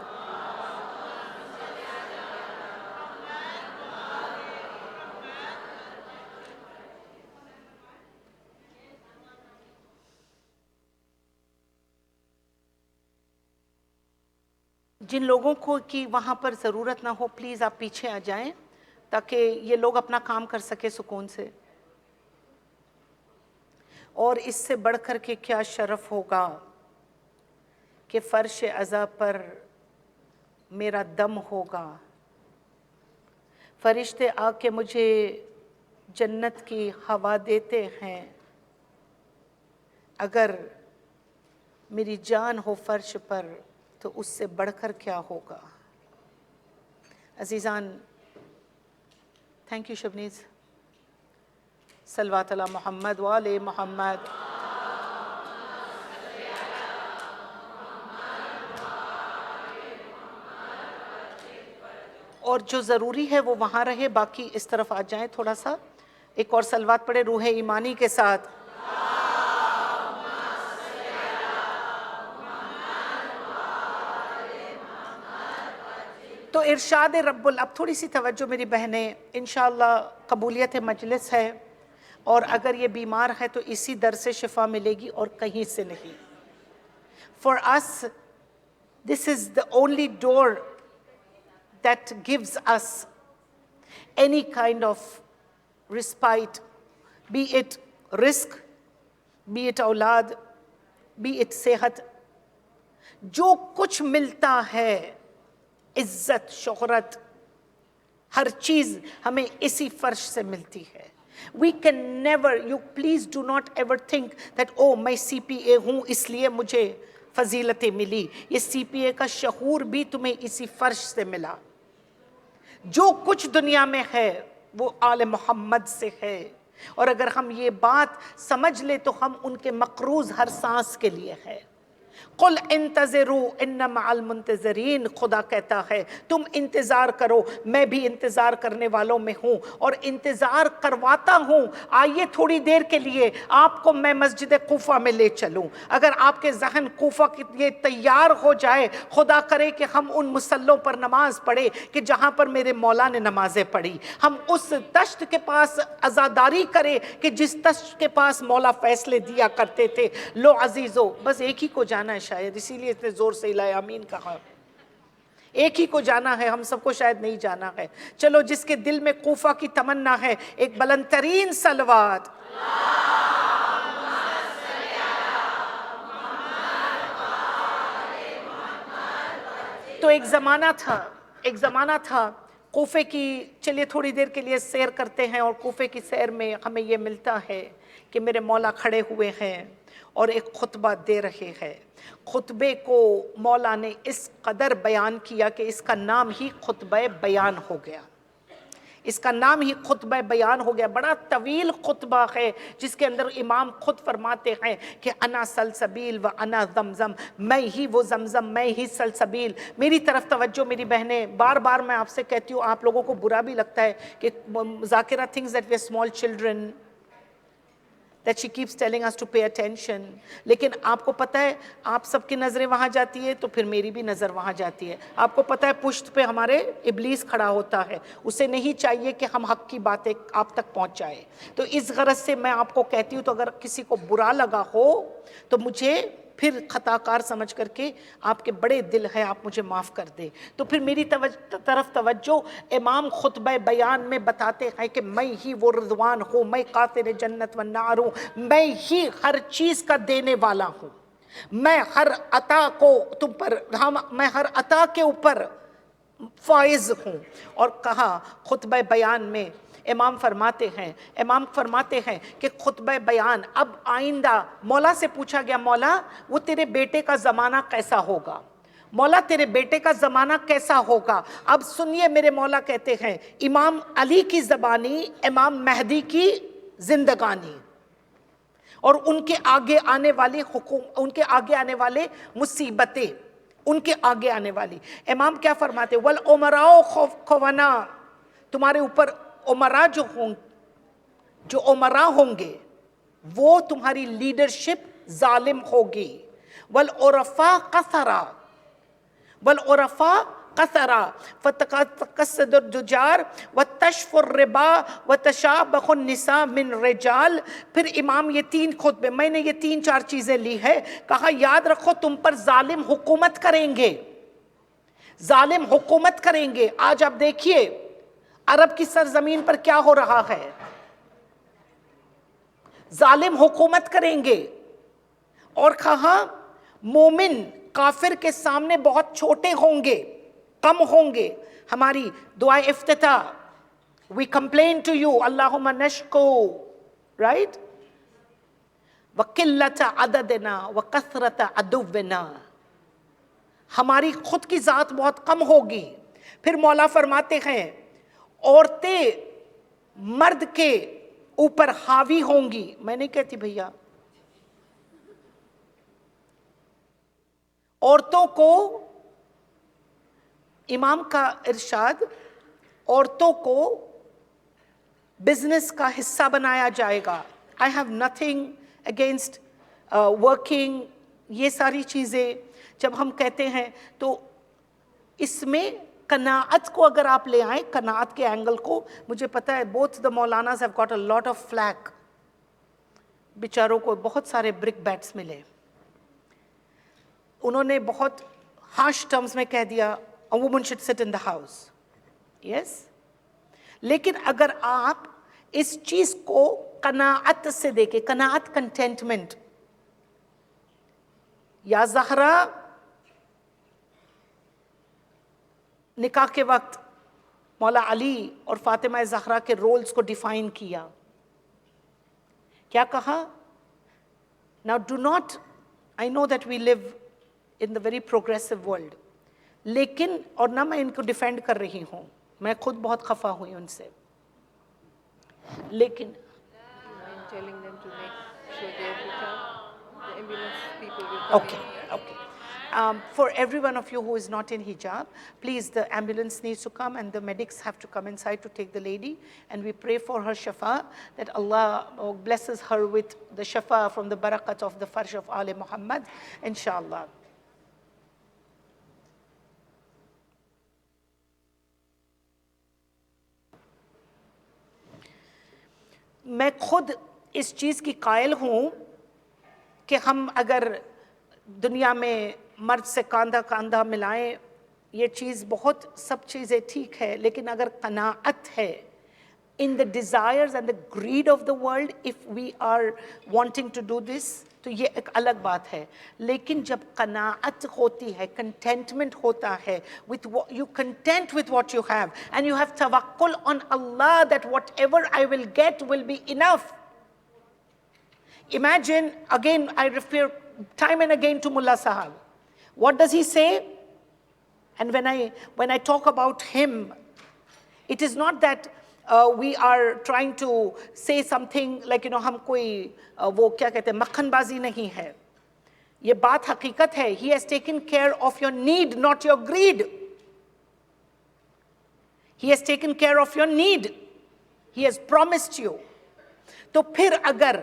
Speaker 2: جن لوگوں کو کی وہاں پر ضرورت نہ ہو please آپ پیچھے آ جائیں تاکہ یہ لوگ اپنا کام کر سکے سکون سے. اور اس سے بڑھ کر کے کیا شرف ہوگا کہ فرش عزا پر میرا دم ہوگا. فرشتے آ کے مجھے جنت کی ہوا دیتے ہیں. اگر میری جان ہو فرش پر تو اس سے بڑھ کر کیا ہوگا. عزیزان تھینک یو شبنیز. صلوات علی محمد وآل محمد. اور جو ضروری ہے وہ وہاں رہے باقی اس طرف آ جائیں تھوڑا سا. ایک اور صلوات پڑھے روح ایمانی کے ساتھ. تو ارشاد رب اب تھوڑی سی توجہ میری بہنیں. انشاءاللہ قبولیت مجلس ہے اور اگر یہ بیمار ہے تو اسی در سے شفا ملے گی اور کہیں سے نہیں. For us, this is the only door that gives us any kind of respite, be it رزق, be it اولاد, be it صحت. جو کچھ ملتا ہے عزت شہرت ہر چیز ہمیں اسی فرش سے ملتی ہے. We can never, you please do not ever think that oh میں CPA ہوں اس لیے مجھے فضیلتیں ملی. یہ CPA کا شعور بھی تمہیں اسی فرش سے ملا. جو کچھ دنیا میں ہے وہ آل محمد سے ہے. اور اگر ہم یہ بات سمجھ لیں تو ہم ان کے مقروض ہر سانس کے لیے ہے. قل انتظروا ان مع المنتظرین، خدا کہتا ہے تم انتظار کرو، میں بھی انتظار کرنے والوں میں ہوں اور انتظار کرواتا ہوں۔ آئیے تھوڑی دیر کے لیے آپ کو میں مسجد کوفہ میں لے چلوں، اگر آپ کے ذہن کوفہ کے لیے تیار ہو جائے، خدا کرے کہ ہم ان مسلوں پر نماز پڑھے کہ جہاں پر میرے مولا نے نمازیں پڑھی، ہم اس دشت کے پاس عزاداری کرے کہ جس دشت کے پاس مولا فیصلے دیا کرتے تھے۔ لو عزیزو، بس ایک ہی کو جانا ہے شاید، اسی لیے اتنے زور سے الہ آمین کہا، ایک ہی کو جانا ہے، ہم سب کو شاید نہیں جانا ہے۔ چلو جس کے دل میں کوفہ کی تمنا ہے، ایک بلند ترین صلوات۔ تو ایک زمانہ تھا کوفے کی، چلیے تھوڑی دیر کے لیے سیر کرتے ہیں، اور کوفے کی سیر میں ہمیں یہ ملتا ہے کہ میرے مولا کھڑے ہوئے ہیں اور ایک خطبہ دے رہے ہیں۔ خطبے کو مولا نے اس قدر بیان کیا کہ اس کا نام ہی خطبہ بیان ہو گیا، اس کا نام ہی خطبہ بیان ہو گیا۔ بڑا طویل خطبہ ہے جس کے اندر امام خود فرماتے ہیں کہ انا سلسبیل و انا زمزم، میں ہی وہ زمزم، میں ہی سلسبیل۔ میری طرف توجہ میری بہنیں، بار بار میں آپ سے کہتی ہوں، آپ لوگوں کو برا بھی لگتا ہے کہ ذاکرہ thinks that we are small children, that she keeps telling us to pay attention، لیکن آپ کو پتہ ہے آپ سب کی نظریں وہاں جاتی ہے تو پھر میری بھی نظر وہاں جاتی ہے۔ آپ کو پتہ ہے پشت پہ ہمارے ابلیس کھڑا ہوتا ہے، اسے نہیں چاہیے کہ ہم حق کی باتیں آپ تک پہنچ جائے۔ تو اس غرض سے میں آپ کو کہتی ہوں، تو اگر کسی کو برا لگا ہو تو مجھے پھر خطا کار سمجھ کر کے، آپ کے بڑے دل ہے، آپ مجھے معاف کر دے۔ تو پھر میری طرف توجہ، امام خطبہ بیان میں بتاتے ہیں کہ میں ہی وہ رضوان ہوں، میں قاطر جنت و نار ہوں، میں ہی ہر چیز کا دینے والا ہوں، میں ہر عطا کو تم پر، میں ہر عطا کے اوپر فائز ہوں۔ اور کہا خطبہ بیان میں امام فرماتے ہیں کہ خطبہ بیان اب آئندہ، مولا سے پوچھا گیا مولا وہ تیرے بیٹے کا زمانہ کیسا ہوگا، مولا تیرے بیٹے کا زمانہ کیسا ہوگا۔ اب سنیے میرے مولا کہتے ہیں امام علی کی زبانی، امام مہدی کی زندگانی، اور ان کے آگے آنے والی ان کے آگے آنے والے مصیبتیں، ان کے آگے آنے والی۔ امام کیا فرماتے، والعمراء خوانا، تمہارے اوپر عمراء جو عمراء ہوں گے وہ تمہاری لیڈرشپ ظالم ہوگی۔ والعرفاء قثرا، والعرفاء قثرا فتقصد الدجار وتشف الربا وتشابخ النساء من رجال۔ پھر امام یہ تین خطبے، میں نے یہ تین چار چیزیں لی ہے، کہا یاد رکھو تم پر ظالم حکومت کریں گے، ظالم حکومت کریں گے۔ آج آپ دیکھیے عرب کی سرزمین پر کیا ہو رہا ہے، ظالم حکومت کریں گے۔ اور کہا مومن کافر کے سامنے بہت چھوٹے ہوں گے، کم ہوں گے۔ ہماری دعا افتتاح، we complain to you اللہم نشکو، right، وقلت عددنا وکثرت عدونا، ہماری خود کی ذات بہت کم ہوگی۔ پھر مولا فرماتے ہیں عورتیں مرد کے اوپر حاوی ہوں گی۔ میں نہیں کہتی بھیا، عورتوں کو، امام کا ارشاد، عورتوں کو بزنس کا حصہ بنایا جائے گا۔ I have nothing against working، یہ ساری چیزیں جب ہم کہتے ہیں تو اس میں قناعت کو اگر آپ لے آئیں، قناعت کے اینگل کو، مجھے پتا ہے both the Maulanas have got a lot of flack، بیچاروں کو بہت سارے برک بیٹس ملے، انہوں نے بہت ہارش ٹرمز میں کہہ دیا a woman should sit in the house، yes، لیکن اگر آپ اس چیز کو قناعت سے دیکھیں، قناعت، کنٹینٹمنٹ، یا زہرا نکاح کے وقت مولا علی اور فاطمہ زہرا کے رولز کو ڈیفائن کیا، کیا کہا، now do not، I know that we live in the very progressive world، لیکن، اور نہ میں ان کو ڈیفینڈ کر رہی ہوں، میں خود بہت خفا ہوئی ان سے، لیکن
Speaker 3: telling them to make sure they have become
Speaker 4: ambulance people will come
Speaker 2: Okay,
Speaker 4: in.
Speaker 2: okay. For every one of you who is not in hijab, please, the ambulance needs to come and the medics have to come inside to take the lady. And we pray for her shafa, that Allah blesses her with the shafa from the barakat of the farsh of Ali Muhammad, inshallah. میں خود اس چیز کی قائل ہوں کہ ہم اگر دنیا میں مرد سے کاندھا کاندھا ملائیں، یہ چیز بہت سب چیزیں ٹھیک ہے، لیکن اگر قناعت ہے in the desires and the greed of the world, if we are wanting to do this, تو یہ ایک الگ بات ہے. لیکن جب قناعت ہوتی ہے، contentment ہوتا ہے, you content with what you have, and you have tawakkul on Allah that whatever I will get will be enough. Imagine, again, I refer time and again to Mullah Sahab. What does he say? And when I talk about him, it is not that we are trying to say something like, ہم کوئی وہ کیا کہتے ہیں مکھن بازی نہیں ہے. یہ بات حقیقت ہے. He has taken care of your need, not your greed. He has taken care of your need. He has promised you. تو پھر اگر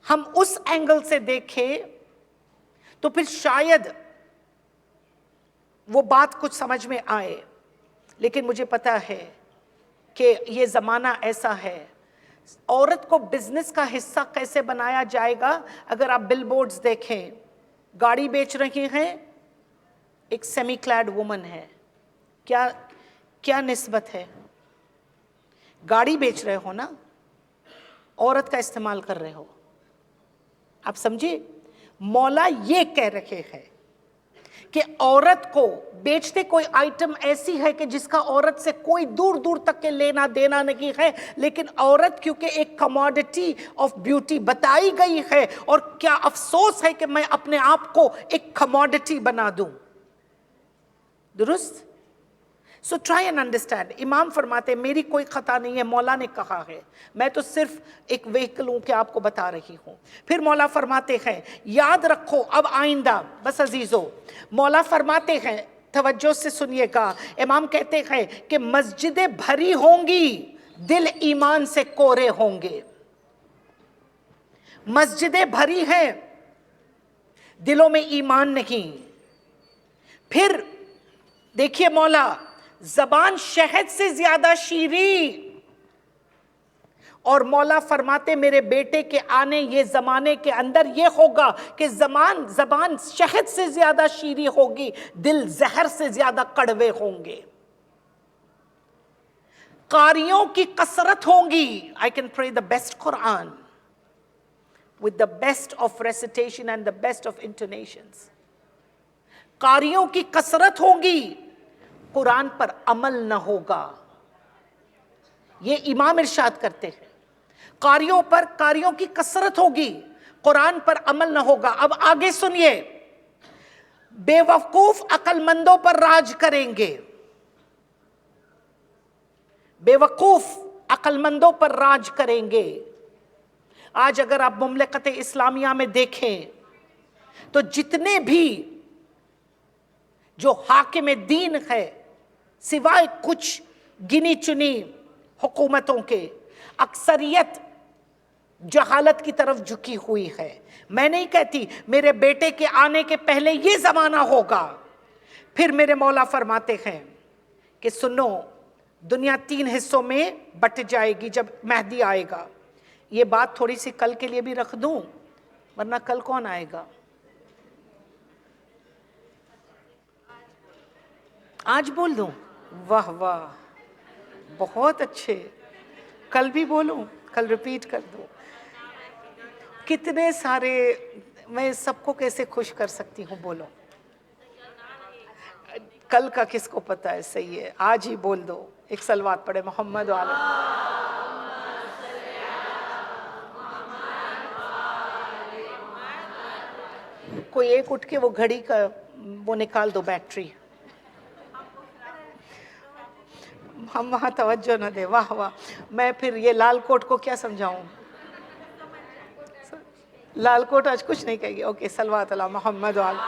Speaker 2: ہم اس اینگل سے دیکھیں تو پھر شاید وہ بات کچھ سمجھ میں آئے. لیکن مجھے پتا ہے کہ یہ زمانہ ایسا ہے. عورت کو بزنس کا حصہ کیسے بنایا جائے گا؟ اگر آپ بل بورڈز دیکھیں، گاڑی بیچ رہی ہیں، ایک سیمی کلیڈ وومن ہے. کیا نسبت ہے؟ گاڑی بیچ رہے ہو نا، عورت کا استعمال کر رہے ہو. آپ سمجھے؟ مولا یہ کہہ رہے ہیں کہ عورت کو بیچتے کوئی آئٹم ایسی ہے کہ جس کا عورت سے کوئی دور دور تک کے لینا دینا نہیں ہے، لیکن عورت کیونکہ ایک کموڈٹی آف بیوٹی بتائی گئی ہے، اور کیا افسوس ہے کہ میں اپنے آپ کو ایک کموڈٹی بنا دوں. درست؟ So try and understand. امام فرماتے میری کوئی خطا نہیں ہے، مولا نے کہا ہے، میں تو صرف ایک وہیکل ہوں کہ آپ کو بتا رہی ہوں. پھر مولا فرماتے ہیں یاد رکھو اب آئندہ. بس عزیزو، مولا فرماتے ہیں، توجہ سے سنیے گا، امام کہتے ہیں کہ مسجدیں بھری ہوں گی، دل ایمان سے کورے ہوں گے. مسجدیں بھری ہیں، دلوں میں ایمان نہیں. پھر دیکھیے مولا، زبان شہد سے زیادہ شیریں. اور مولا فرماتے میرے بیٹے کے آنے یہ زمانے کے اندر یہ ہوگا کہ زبان شہد سے زیادہ شیریں ہوگی، دل زہر سے زیادہ کڑوے ہوں گے. قاریوں کی کثرت ہوں گی. I can pray the best Quran with the best of recitation and the best of intonations. قاریوں کی کثرت ہوں گی، قرآن پر عمل نہ ہوگا. یہ امام ارشاد کرتے ہیں قاریوں کی کثرت ہوگی، قرآن پر عمل نہ ہوگا. اب آگے سنیے، بے وقوف عقل مندوں پر راج کریں گے. بے وقوف عقل مندوں پر راج کریں گے. آج اگر آپ مملکت اسلامیہ میں دیکھیں تو جتنے بھی جو حاکم دین ہے، سوائے کچھ گنی چنی حکومتوں کے، اکثریت جہالت کی طرف جھکی ہوئی ہے. میں نہیں کہتی میرے بیٹے کے آنے کے پہلے یہ زمانہ ہوگا. پھر میرے مولا فرماتے ہیں کہ سنو، دنیا 3 حصوں میں بٹ جائے گی جب مہدی آئے گا. یہ بات تھوڑی سی کل کے لیے بھی رکھ دوں، ورنہ کل کون آئے گا؟ آج بول دوں؟ واہ واہ، بہت اچھے. کل بھی بولوں؟ کل ریپیٹ کر دوں؟ کتنے سارے، میں سب کو کیسے خوش کر سکتی ہوں؟ بولو. کل کا کس کو پتا ہے؟ صحیح ہے، آج ہی بول دو. ایک صلوات پڑھے محمد وعلی. کوئی ایک اٹھ کے وہ گھڑی کا وہ نکال دو بیٹری. ہم وہاں توجہ نہ دے. واہ واہ، میں پھر یہ لال کوٹ کو کیا سمجھاؤں؟ لال کوٹ آج کچھ نہیں کہے گی. اوکے, صلوات علی محمد و علی.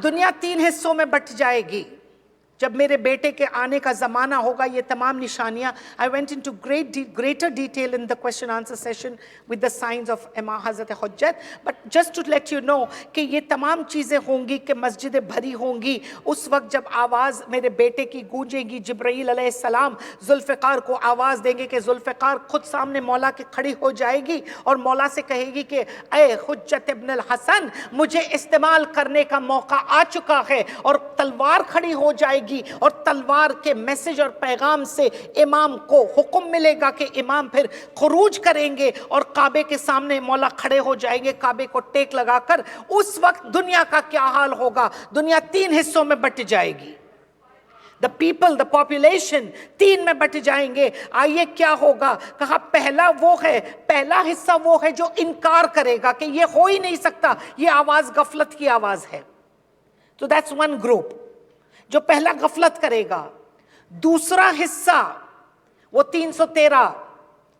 Speaker 2: دنیا 3 حصوں میں بٹ جائے گی. جب میرے بیٹے کے آنے کا زمانہ ہوگا, یہ تمام نشانیاں, I went into greater detail in the question answer session with the signs of امام حضرت حجت, but just to let you know کہ یہ تمام چیزیں ہوں گی کہ مسجدیں بھری ہوں گی اس وقت جب آواز میرے بیٹے کی گونجے گی. جبرائیل علیہ السلام ذوالفقار کو آواز دیں گے کہ ذوالفقار خود سامنے مولا کے کھڑی ہو جائے گی اور مولا سے کہے گی کہ اے حجت ابن الحسن, مجھے استعمال کرنے کا موقع آ چکا ہے, اور تلوار کھڑی ہو جائے گی اور تلوار کے میسج اور پیغام سے امام کو حکم ملے گا کہ امام پھر خروج کریں گے اور کعبے کے سامنے مولا کھڑے ہو جائیں گے کعبے کو ٹیک لگا کر. اس وقت دنیا کا کیا حال ہوگا؟ دنیا 3 حصوں میں بٹ جائے گی. The people, the population 3 میں بٹ جائیں گے. آئیے کیا ہوگا؟ کہا پہلا حصہ وہ ہے جو انکار کرے گا کہ یہ ہو ہی نہیں سکتا, یہ آواز غفلت کی آواز ہے. So that's one group جو پہلا غفلت کرے گا. دوسرا حصہ وہ 313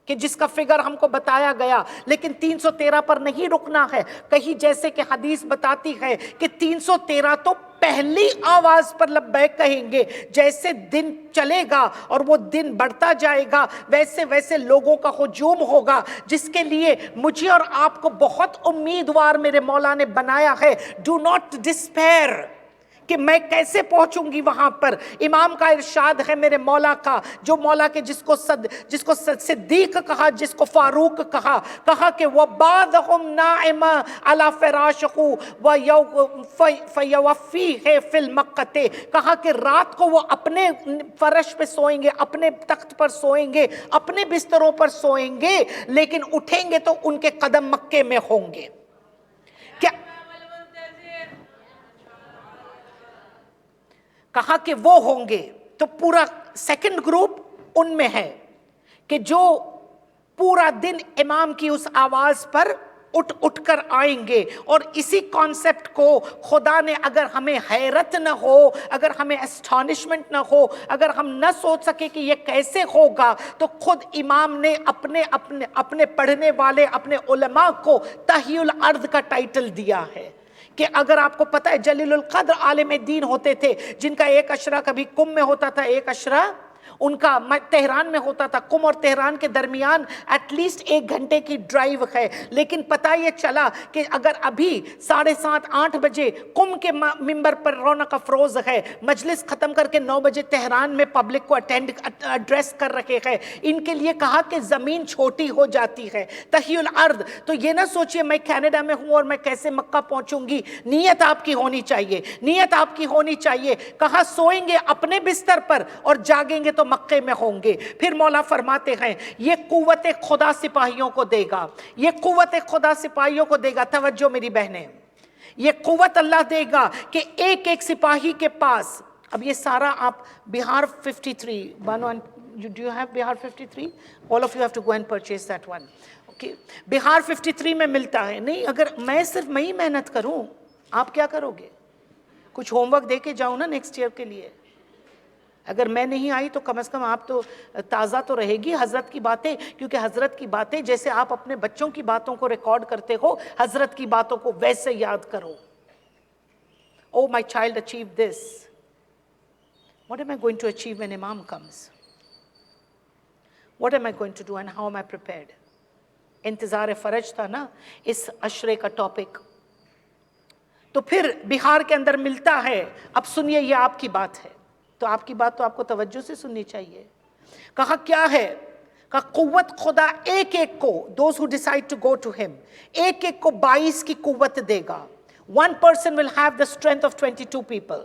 Speaker 2: کہ جس کا فگر ہم کو بتایا گیا, لیکن 313 پر نہیں رکنا ہے. کہیں جیسے کہ حدیث بتاتی ہے کہ 313 تو پہلی آواز پر لبیک کہیں گے. جیسے دن چلے گا اور وہ دن بڑھتا جائے گا ویسے ویسے لوگوں کا ہجوم ہوگا, جس کے لیے مجھے اور آپ کو بہت امیدوار میرے مولا نے بنایا ہے. ڈو ناٹ ڈسپیئر کہ میں کیسے پہنچوں گی وہاں پر. امام کا ارشاد ہے میرے مولا کا, جو مولا کے جس کو صدیق کہا, جس کو فاروق کہا کہ وَبَعْضَهُمْ نَائِمًا عَلَى فِرَاشِهُ فَيَوَفِّيهِ فِي الْمَقَّةِ, کہا کہ رات کو وہ اپنے فرش پہ سوئیں گے, اپنے تخت پر سوئیں گے, اپنے بستروں پر سوئیں گے, لیکن اٹھیں گے تو ان کے قدم مکے میں ہوں گے. کیا کہا کہ وہ ہوں گے؟ تو پورا سیکنڈ گروپ ان میں ہے کہ جو پورا دن امام کی اس آواز پر اٹھ کر آئیں گے. اور اسی کانسیپٹ کو خدا نے, اگر ہمیں حیرت نہ ہو, اگر ہمیں اسٹانشمنٹ نہ ہو, اگر ہم نہ سوچ سکے کہ یہ کیسے ہوگا, تو خود امام نے اپنے پڑھنے والے اپنے علماء کو تحیی الارض کا ٹائٹل دیا ہے. کہ اگر آپ کو پتہ ہے جلیل القدر عالم دین ہوتے تھے, جن کا ایک اشرہ کبھی کم میں ہوتا تھا, ایک اشرہ ان کا تہران میں ہوتا تھا. قم اور تہران کے درمیان ایٹ لیسٹ 1 گھنٹے کی ڈرائیو ہے, لیکن پتہ یہ چلا کہ اگر ابھی 7:30-8 بجے قم کے ممبر پر رونق افروز ہے, مجلس ختم کر کے 9 بجے تہران میں پبلک کو ایڈریس کر رہے ہیں, ان کے لیے کہا کہ زمین چھوٹی ہو جاتی ہے, تحیی الارض. تو یہ نہ سوچئے میں کینیڈا میں ہوں اور میں کیسے مکہ پہنچوں گی. نیت آپ کی ہونی چاہیے, نیت آپ کی ہونی چاہیے. کہا سوئیں گے اپنے بستر پر اور جاگیں گے تو مکے میں ہوں گے. پھر مولا فرماتے ہیں یہ قوت خدا سپاہیوں کو دے گا, یہ قوت خدا سپاہیوں کو دے گا. توجہ میری بہنیں, یہ قوت اللہ دے گا کہ ایک ایک سپاہی کے پاس. اب یہ سارا آپ بہار 53, do you have Bihar 53? All of you have to go and purchase that one. Okay. بہار 53 میں ملتا ہے. نہیں, اگر میں صرف میں ہی محنت کروں, آپ کیا کرو گے؟ کچھ ہوم ورک دے کے جاؤں نا نیکسٹ ایئر کے لیے. اگر میں نہیں آئی تو کم از کم آپ تو تازہ تو رہے گی حضرت کی باتیں, کیونکہ حضرت کی باتیں جیسے آپ اپنے بچوں کی باتوں کو ریکارڈ کرتے ہو, حضرت کی باتوں کو ویسے یاد کرو. Oh, my child achieved this. What am I going to achieve when Imam comes? What am I going to do and how am I prepared? انتظار فرج تھا نا اس عشرے کا ٹاپک. تو پھر بہار کے اندر ملتا ہے. اب سنیے, یہ آپ کی بات ہے تو آپ کی بات تو آپ کو توجہ سے سننی چاہیے. کہا کیا ہے؟ کہا قوت خدا ایک ایک کو, those who decide to go to him, ایک ایک کو 22 کی قوت دے گا. One person will have the strength of 22 people.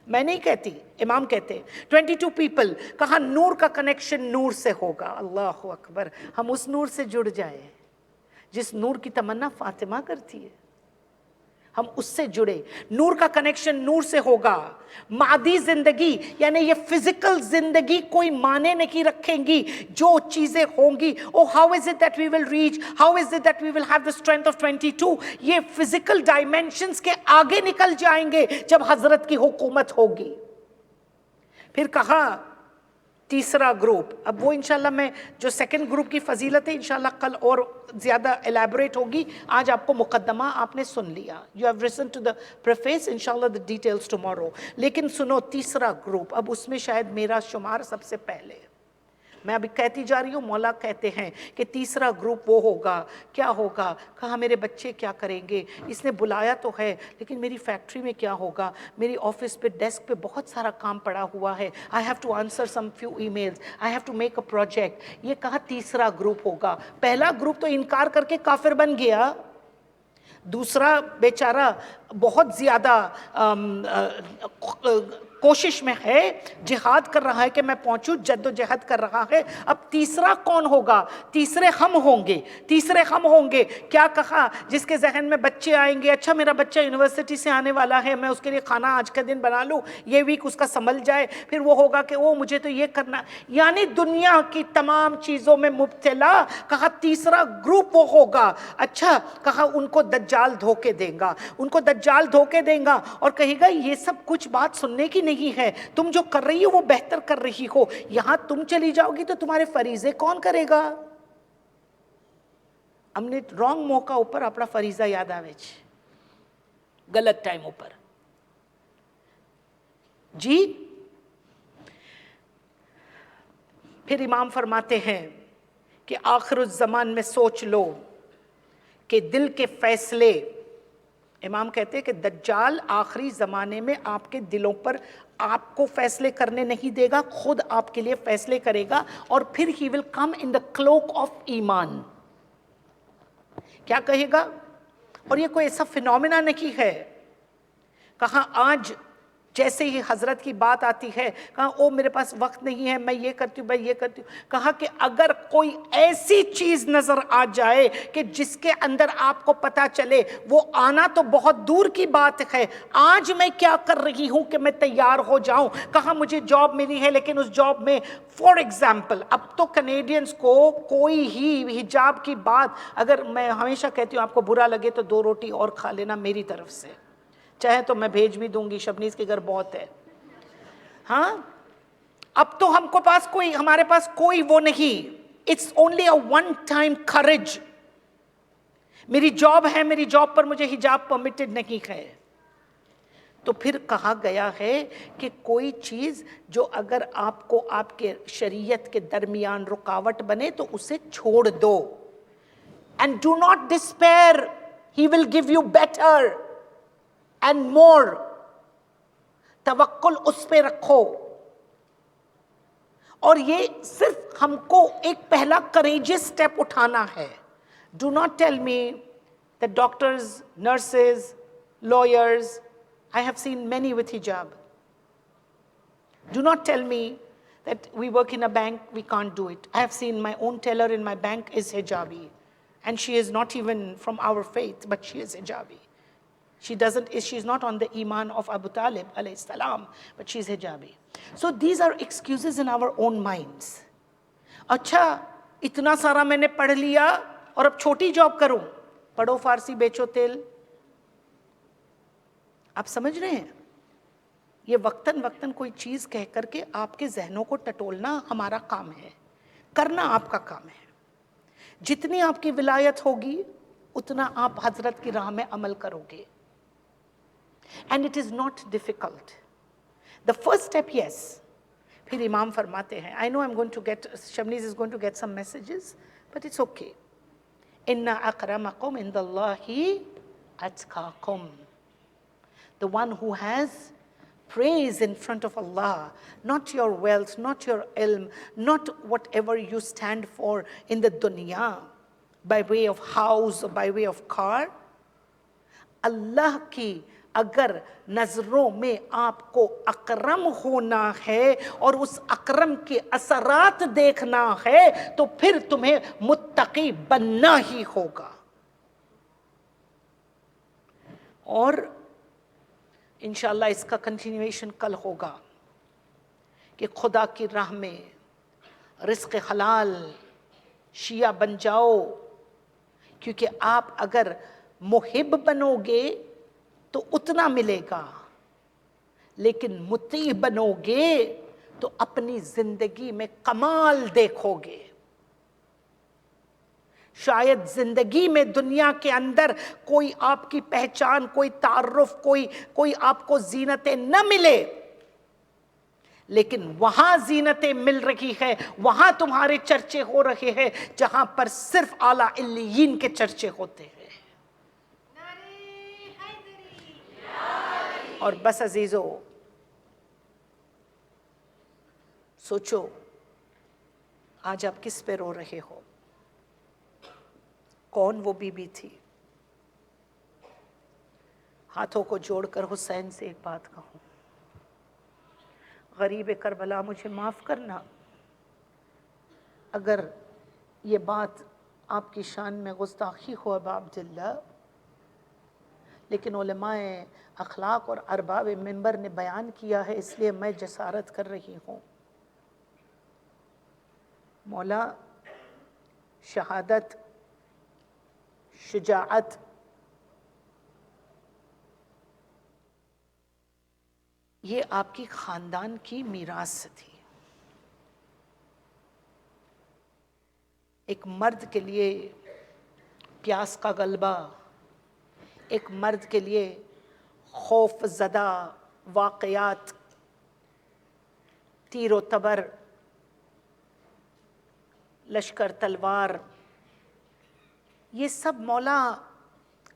Speaker 2: میں نہیں کہتی, امام کہتے 22 people. کہا نور کا کنیکشن نور سے ہوگا. اللہ اکبر, ہم اس نور سے جڑ جائیں جس نور کی تمنا فاطمہ کرتی ہے, ہم اس سے جڑے. نور کا کنیکشن نور سے ہوگا. مادی زندگی یعنی یہ فزیکل زندگی کوئی معنی نہیں رکھیں گی. جو چیزیں ہوں گی, oh how is it that we will reach, how is it that we will have the strength of 22, یہ فزیکل ڈائمینشنز کے آگے نکل جائیں گے جب حضرت کی حکومت ہوگی. پھر کہا تیسرا گروپ. اب وہ انشاءاللہ میں جو سیکنڈ گروپ کی فضیلت ہے انشاءاللہ کل اور زیادہ ایلیبوریٹ ہوگی. آج آپ کو مقدمہ آپ نے سن لیا. You have listen to the preface, انشاءاللہ دا ڈیٹیلز ٹمورو. لیکن سنو تیسرا گروپ, اب اس میں شاید میرا شمار سب سے پہلے. میں ابھی کہتی جا رہی ہوں, مولا کہتے ہیں کہ تیسرا گروپ وہ ہوگا. کیا ہوگا؟ کہا میرے بچے کیا کریں گے, اس نے بلایا تو ہے لیکن میری فیکٹری میں کیا ہوگا, میری آفس پہ ڈیسک پہ بہت سارا کام پڑا ہوا ہے, I have to answer some few emails, I have to make a project. یہ کہا تیسرا گروپ ہوگا. پہلا گروپ تو انکار کر کے کافر بن گیا. دوسرا بیچارہ بہت زیادہ کوشش میں ہے, جہاد کر رہا ہے کہ میں پہنچوں, جد و جہد کر رہا ہے. اب تیسرا کون ہوگا؟ تیسرے ہم ہوں گے. تیسرے ہم ہوں گے. کیا کہا؟ جس کے ذہن میں بچے آئیں گے, اچھا میرا بچہ یونیورسٹی سے آنے والا ہے, میں اس کے لیے کھانا آج کا دن بنا لوں, یہ ویک اس کا سنبھل جائے. پھر وہ ہوگا کہ وہ مجھے تو یہ کرنا, یعنی دنیا کی تمام چیزوں میں مبتلا. کہا تیسرا گروپ وہ ہوگا. اچھا کہا ان کو دجال دھوکے دے گا, ان کو دجال دھوکے دے گا اور کہے گا یہ سب کچھ بات سننے کی نہیں ہے, تم جو کر رہی ہو وہ بہتر کر رہی ہو, یہاں تم چلی جاؤ گی تو تمہارے فریضے کون کرے گا؟ ہم نے رانگ موقع اوپر اپنا فریضہ یاد آوے چھ, غلط ٹائم اوپر. جی پھر امام فرماتے ہیں کہ آخر الزمان میں سوچ لو کہ دل کے فیصلے. امام کہتے ہیں کہ دجال آخری زمانے میں آپ کے دلوں پر آپ کو فیصلے کرنے نہیں دے گا, خود آپ کے لیے فیصلے کرے گا, اور پھر ہی ول کم ان دا کلوک آف ایمان. کیا کہے گا؟ اور یہ کوئی ایسا فینومینا نہیں ہے. کہاں آج جیسے ہی حضرت کی بات آتی ہے, کہا او میرے پاس وقت نہیں ہے, میں یہ کرتی ہوں, میں یہ کرتی ہوں. کہا کہ اگر کوئی ایسی چیز نظر آ جائے کہ جس کے اندر آپ کو پتا چلے, وہ آنا تو بہت دور کی بات ہے, آج میں کیا کر رہی ہوں کہ میں تیار ہو جاؤں. کہا مجھے جاب ملی ہے لیکن اس جاب میں فار ایگزامپل, اب تو کنیڈینز کو کوئی ہی حجاب کی بات, اگر میں ہمیشہ کہتی ہوں آپ کو برا لگے تو 2 روٹی اور کھا لینا میری طرف سے, چاہے تو میں بھیج بھی دوں گی, شبنیز کے گھر بہت ہے. ہاں اب تو ہم کو پاس کوئی, ہمارے پاس کوئی وہ نہیں. It's only a one time courage. میری جاب ہے, میری جاب پر مجھے حجاب پرمیٹڈ نہیں ہے. تو پھر کہا گیا ہے کہ کوئی چیز جو اگر آپ کو آپ کے شریعت کے درمیان رکاوٹ بنے تو اسے چھوڑ دو. And do not despair, he will give you better and more. توکل اس پہ رکھو. اور یہ صرف ہم کو ایک پہلا کریجس سٹیپ اٹھانا ہے. Do not tell me that doctors, nurses, lawyers, I have seen many with hijab. Do not tell me that we work in a bank, we can't do it. I have seen my own teller in my bank is hijabi. And she is not even from our faith, but she is hijabi. She's not on the iman of Abu Talib alayhi salam, but she's hijabi. So these are excuses in our own minds. اچھا اتنا سارا میں نے پڑھ لیا اور اب چھوٹی جاب کروں. پڑھو فارسی, بیچو تیل. آپ سمجھ رہے ہیں؟ یہ وقتاً وقتاً کوئی چیز کہہ کر کے آپ کے ذہنوں کو ٹٹولنا ہمارا کام ہے, کرنا آپ کا کام ہے. جتنی آپ کی ولایت ہوگی اتنا آپ حضرت کی راہ میں عمل کرو گے. And it is not difficult. The first step, yes. پھر امام فرماتے ہیں, I know I'm going to get, Shabniz is going to get some messages, but it's okay. إِنَّ أَكْرَمَكُمْ عِنْدَ اللَّهِ أَتْقَاكُمْ. The one who has praise in front of Allah, not your wealth, not your ilm, not whatever you stand for in the dunya, by way of house or by way of car. اللہ کی اگر نظروں میں آپ کو اکرم ہونا ہے اور اس اکرم کے اثرات دیکھنا ہے تو پھر تمہیں متقی بننا ہی ہوگا. اور انشاءاللہ اس کا کنٹینیویشن کل ہوگا کہ خدا کی راہ میں رزق حلال شیعہ بن جاؤ, کیونکہ آپ اگر محب بنو گے تو اتنا ملے گا, لیکن مطیع بنو گے تو اپنی زندگی میں کمال دیکھو گے. شاید زندگی میں دنیا کے اندر کوئی آپ کی پہچان، کوئی تعارف، کوئی آپ کو زینتیں نہ ملے، لیکن وہاں زینتیں مل رہی ہے، وہاں تمہارے چرچے ہو رہے ہیں جہاں پر صرف اعلیٰ علیین کے چرچے ہوتے ہیں. اور بس عزیزو، سوچو آج آپ کس پہ رو رہے ہو؟ کون وہ بی بی تھی؟ ہاتھوں کو جوڑ کر حسین سے ایک بات کہوں، غریب کربلا مجھے معاف کرنا اگر یہ بات آپ کی شان میں گستاخی ہو ابا عبداللہ، لیکن علماء اخلاق اور ارباب منبر نے بیان کیا ہے، اس لیے میں جسارت کر رہی ہوں. مولا، شہادت، شجاعت، یہ آپ کی خاندان کی میراث تھی. ایک مرد کے لیے پیاس کا غلبہ، ایک مرد کے لیے خوف زدہ واقعات، تیر و تبر، لشکر تلوار، یہ سب مولا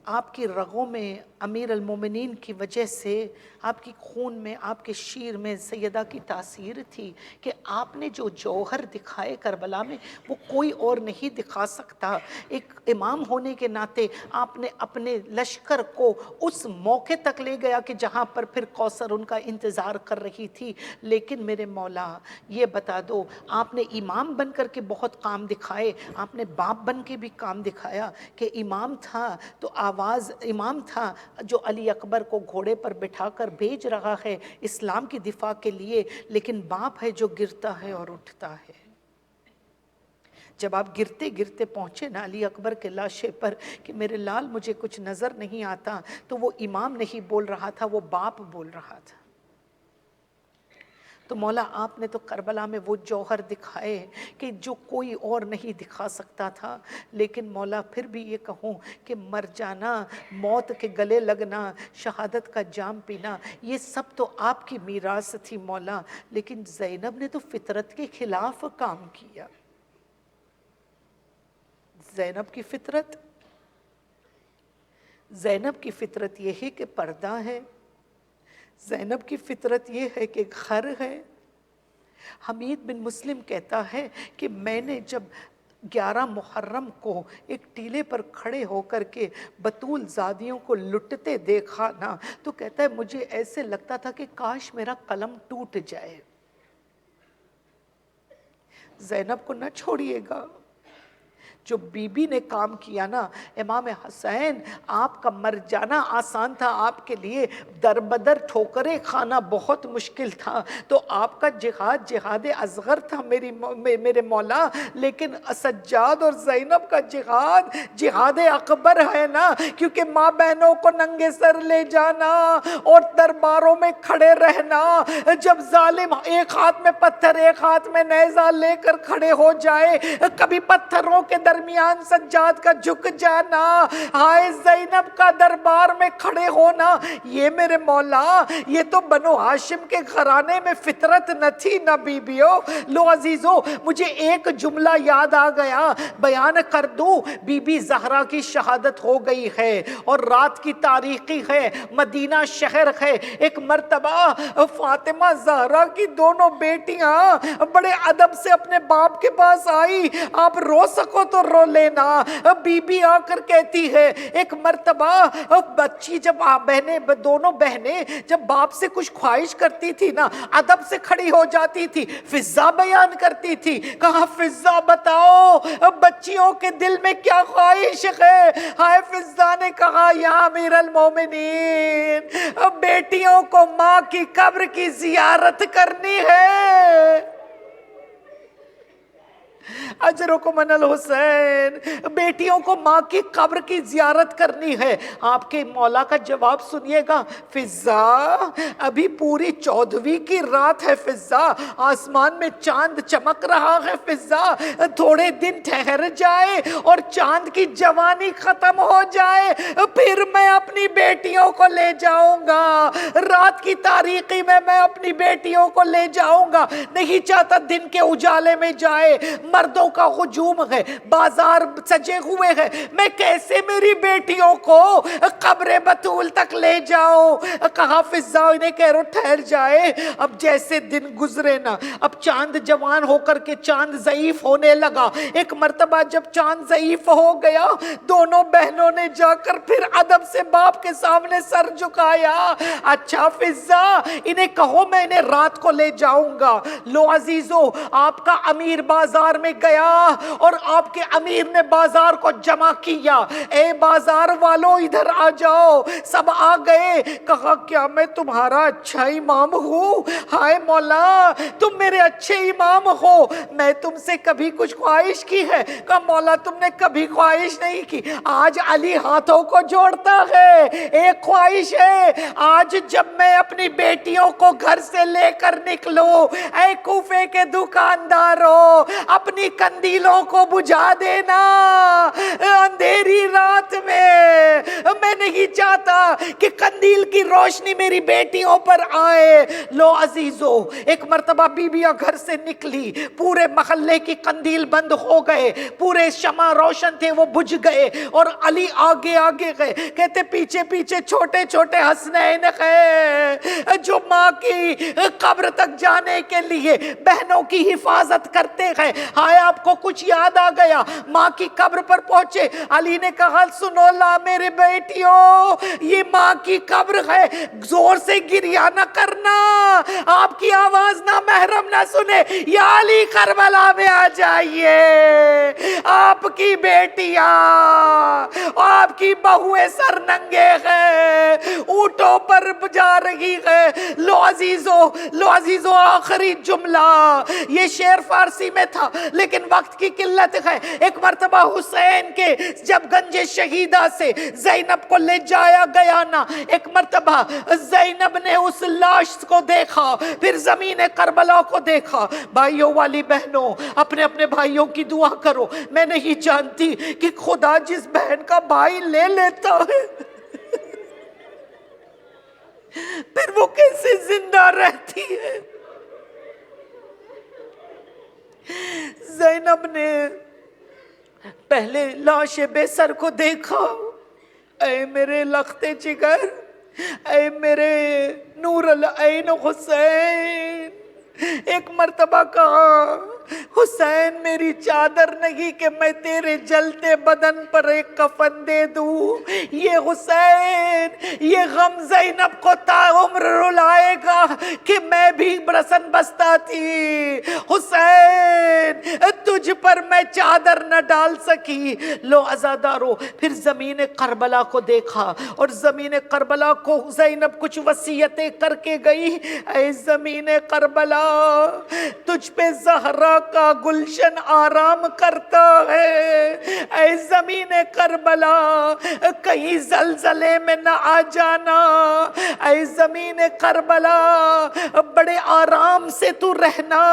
Speaker 2: آپ کی رگوں میں امیر المومنین کی وجہ سے، آپ کی خون میں، آپ کے شیر میں سیدہ کی تاثیر تھی کہ آپ نے جو جوہر دکھائے کربلا میں وہ کوئی اور نہیں دکھا سکتا. ایک امام ہونے کے ناطے آپ نے اپنے لشکر کو اس موقع تک لے گیا کہ جہاں پر پھر کوثر ان کا انتظار کر رہی تھی. لیکن میرے مولا یہ بتا دو، آپ نے امام بن کر کے بہت کام دکھائے، آپ نے باپ بن کے بھی کام دکھایا کہ امام تھا تو امام تھا جو علی اکبر کو گھوڑے پر بٹھا کر بھیج رہا ہے اسلام کی دفاع کے لیے، لیکن باپ ہے جو گرتا ہے اور اٹھتا ہے. جب آپ گرتے گرتے پہنچے نا علی اکبر کے لاشے پر کہ میرے لال مجھے کچھ نظر نہیں آتا، تو وہ امام نہیں بول رہا تھا، وہ باپ بول رہا تھا. تو مولا آپ نے تو کربلا میں وہ جوہر دکھائے کہ جو کوئی اور نہیں دکھا سکتا تھا. لیکن مولا پھر بھی یہ کہوں کہ مر جانا، موت کے گلے لگنا، شہادت کا جام پینا، یہ سب تو آپ کی میراث تھی مولا. لیکن زینب نے تو فطرت کے خلاف کام کیا. زینب کی فطرت یہ ہے کہ پردہ ہے، زینب کی فطرت یہ ہے کہ گھر ہے. حمید بن مسلم کہتا ہے کہ میں نے جب 11 محرم کو ایک ٹیلے پر کھڑے ہو کر کے بطول زادیوں کو لٹتے دیکھا نا، تو کہتا ہے مجھے ایسے لگتا تھا کہ کاش میرا قلم ٹوٹ جائے. زینب کو نہ چھوڑیے گا. جو بی بی نے کام کیا نا، امام حسین آپ کا مر جانا آسان تھا آپ کے لیے، در بدر ٹھوکریں کھانا بہت مشکل تھا. تو آپ کا جہاد اصغر تھا میرے مولا، لیکن سجاد اور زینب کا جہاد اکبر ہے نا، کیونکہ ماں بہنوں کو ننگے سر لے جانا اور درباروں میں کھڑے رہنا. جب ظالم ایک ہاتھ میں پتھر ایک ہاتھ میں نیزہ لے کر کھڑے ہو جائے، کبھی پتھروں کے درمیان سجاد کا جھک جانا، ہائے زینب کا دربار میں کھڑے ہونا، یہ میرے مولا یہ تو بنو ہاشم کے گھرانے میں فطرت نہ تھی نہ بیبیو. لو عزیزو، مجھے ایک جملہ یاد آ گیا، بیان کر دوں. بی بی زہرا کی شہادت ہو گئی ہے اور رات کی تاریخی ہے، مدینہ شہر ہے. ایک مرتبہ فاطمہ زہرا کی دونوں بیٹیاں بڑے ادب سے اپنے باپ کے پاس آئی. آپ رو سکو تو رو لینا. بی بی آ کر کہتی ہے ایک مرتبہ بچی جب دونوں بہنیں جب باپ سے کچھ خواہش کرتی تھی نا، ادب سے کھڑی ہو جاتی تھی، فضا بیان کرتی تھی. کہا فضا بتاؤ بچیوں کے دل میں کیا خواہش ہے؟ ہائے فضا نے کہا یا امیر المومنین، بیٹیوں کو ماں کی قبر کی زیارت کرنی ہے. اجرکم من الحسین، بیٹیوں کو ماں کی قبر کی زیارت کرنی ہے۔ آپ کے مولا کا جواب سنیے گا، فضا ابھی پوری 14ویں کی رات ہے، فضا آسمان میں چاند چمک رہا ہے، فضا تھوڑے دن ٹھہر جائے اور چاند کی جوانی ختم ہو جائے، پھر میں اپنی بیٹیوں کو لے جاؤں گا، رات کی تاریکی میں میں اپنی بیٹیوں کو لے جاؤں گا، نہیں چاہتا دن کے اجالے میں جائے، مردوں کا ہجوم ہے، بازار سجے ہوئے ہیں، میں کیسے میری بیٹیوں کو قبر بطول تک لے جاؤں؟ کہا فضا انہیں کہہ رہو ٹھہر جائے، اب جیسے دن گزرے نا، اب چاند جوان ہو کر کے چاند ضعیف ہونے لگا، ایک مرتبہ جب چاند ضعیف ہو گیا، دونوں بہنوں نے جا کر پھر ادب سے باپ کے سامنے سر جھکایا، اچھا فضا انہیں کہو میں انہیں رات کو لے جاؤں گا۔ لو عزیزو، آپ کا امیر بازار میں گیا اور آپ کے امیر نے بازار کو جمع کیا، اے بازار والو ادھر آ جاؤ، سب آ گئے، کہا کیا میں تمہارا اچھا امام ہوں؟ ہائے مولا تم میرے اچھے امام ہو، میں تم سے کبھی کچھ خواہش کی ہے؟ کہا مولا تم نے کبھی خواہش نہیں کی، آج علی ہاتھوں کو جوڑتا ہے، ایک خواہش ہے، آج جب میں اپنی بیٹیوں کو گھر سے لے کر نکلوں، اے کوفے کے دکانداروں اپنی کندیلوں کو بجھا دینا، اندھیری رات میں نہیں چاہتا کہ کندیل کی روشنی میری بیٹیوں پر آئے۔ لو عزیزو، ایک مرتبہ بیویاں گھر سے نکلی، پورے محلے کی کندیل بند ہو گئے، پورے شمع روشن تھے وہ بجھ گئے، اور علی آگے آگے گئے، کہتے پیچھے پیچھے چھوٹے چھوٹے حسنین ہیں جو ماں کی قبر تک جانے کے لیے بہنوں کی حفاظت کرتے ہیں۔ ہائے آپ کو کچھ یاد آ گیا، ماں کی قبر پر پہنچے، علی نے کہا سنو لا میرے بیٹیوں، یہ ماں کی قبر ہے، زور سے گریہ نہ کرنا، آپ کی آواز نہ محرم نہ سنے، یا علی کربلا میں آ جائیے، آپ کی بیٹیاں آپ کی بہویں سر ننگے ہیں، اونٹوں پر جا رہی ہے۔ لو عزیزو آخری جملہ، یہ شعر فارسی میں تھا لیکن وقت کی قلت ہے، ایک مرتبہ حسین کے جب گنج شہیدہ سے زینب کو لے جایا گیا نا، ایک مرتبہ زینب نے اس لاش کو دیکھا، پھر زمین کربلا کو دیکھا۔ بھائیوں والی بہنوں اپنے اپنے بھائیوں کی دعا کرو، میں نہیں جانتی کہ خدا جس بہن کا بھائی لے لیتا ہے پھر وہ کیسے زندہ رہتی ہے۔ زینب نے پہلے لاش بے سر کو دیکھا، اے میرے لخت جگر، اے میرے نور العین حسین، ایک مرتبہ کہا حسین میری چادر نہیں کہ میں تیرے جلتے بدن پر ایک کفن دے دوں، یہ حسین یہ غم زینب کو تا عمر رلائے گا کہ میں بھی برسن بستا تھی، حسین تجھ پر میں چادر نہ ڈال سکی۔ لو عزادارو، پھر زمین کربلا کو دیکھا، اور زمین کربلا کو زینب کچھ وصیتیں کر کے گئی، اے زمین کربلا تجھ پہ زہرا کا گلشن آرام کرتا ہے، اے زمین کربلا کہیں زلزلے میں نہ آ جانا، اے زمین کربلا بڑے آرام سے تو رہنا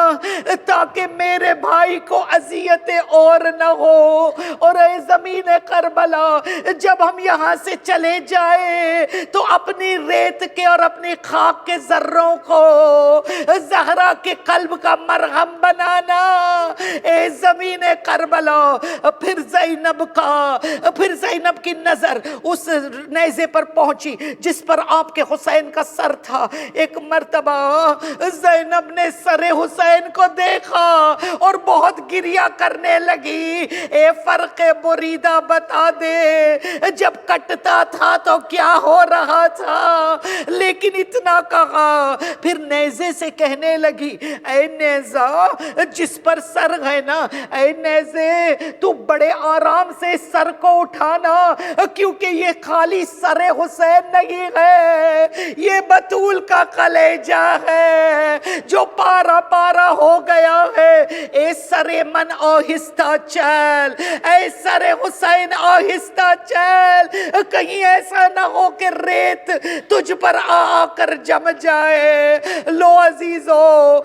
Speaker 2: تاکہ میرے بھائی کو اذیتیں اور نہ ہو، اور اے زمین کربلا جب ہم یہاں سے چلے جائے تو اپنی ریت کے اور اپنی خاک کے ذروں کو زہرا کے قلب کا مرہم بنانا، اے زمین کربلا۔ پھر زینب کی نظر اس نیزے پر پہنچی جس پر آپ کے حسین کا سر تھا، ایک مرتبہ زینب نے سر حسین کو دیکھا اور بہت گریہ کرنے لگی، اے فرق بریدہ بتا دے جب کٹتا تھا تو کیا ہو رہا تھا؟ لیکن اتنا کہا، پھر نیزے سے کہنے لگی، اے نیزہ جس پر سر ہے نا، اے نیزے تو بڑے آرام سے سر کو اٹھانا، کیونکہ یہ خالی سر حسین نہیں ہے، یہ بطول کا کلیجہ ہے جو پارا پارا ہو گیا ہے، اے سر من آہستہ چل، اے سر حسین آہستہ چل، کہیں ایسا نہ ہو کہ ریت تجھ پر آ کر جم جائے۔ لو عزیزو،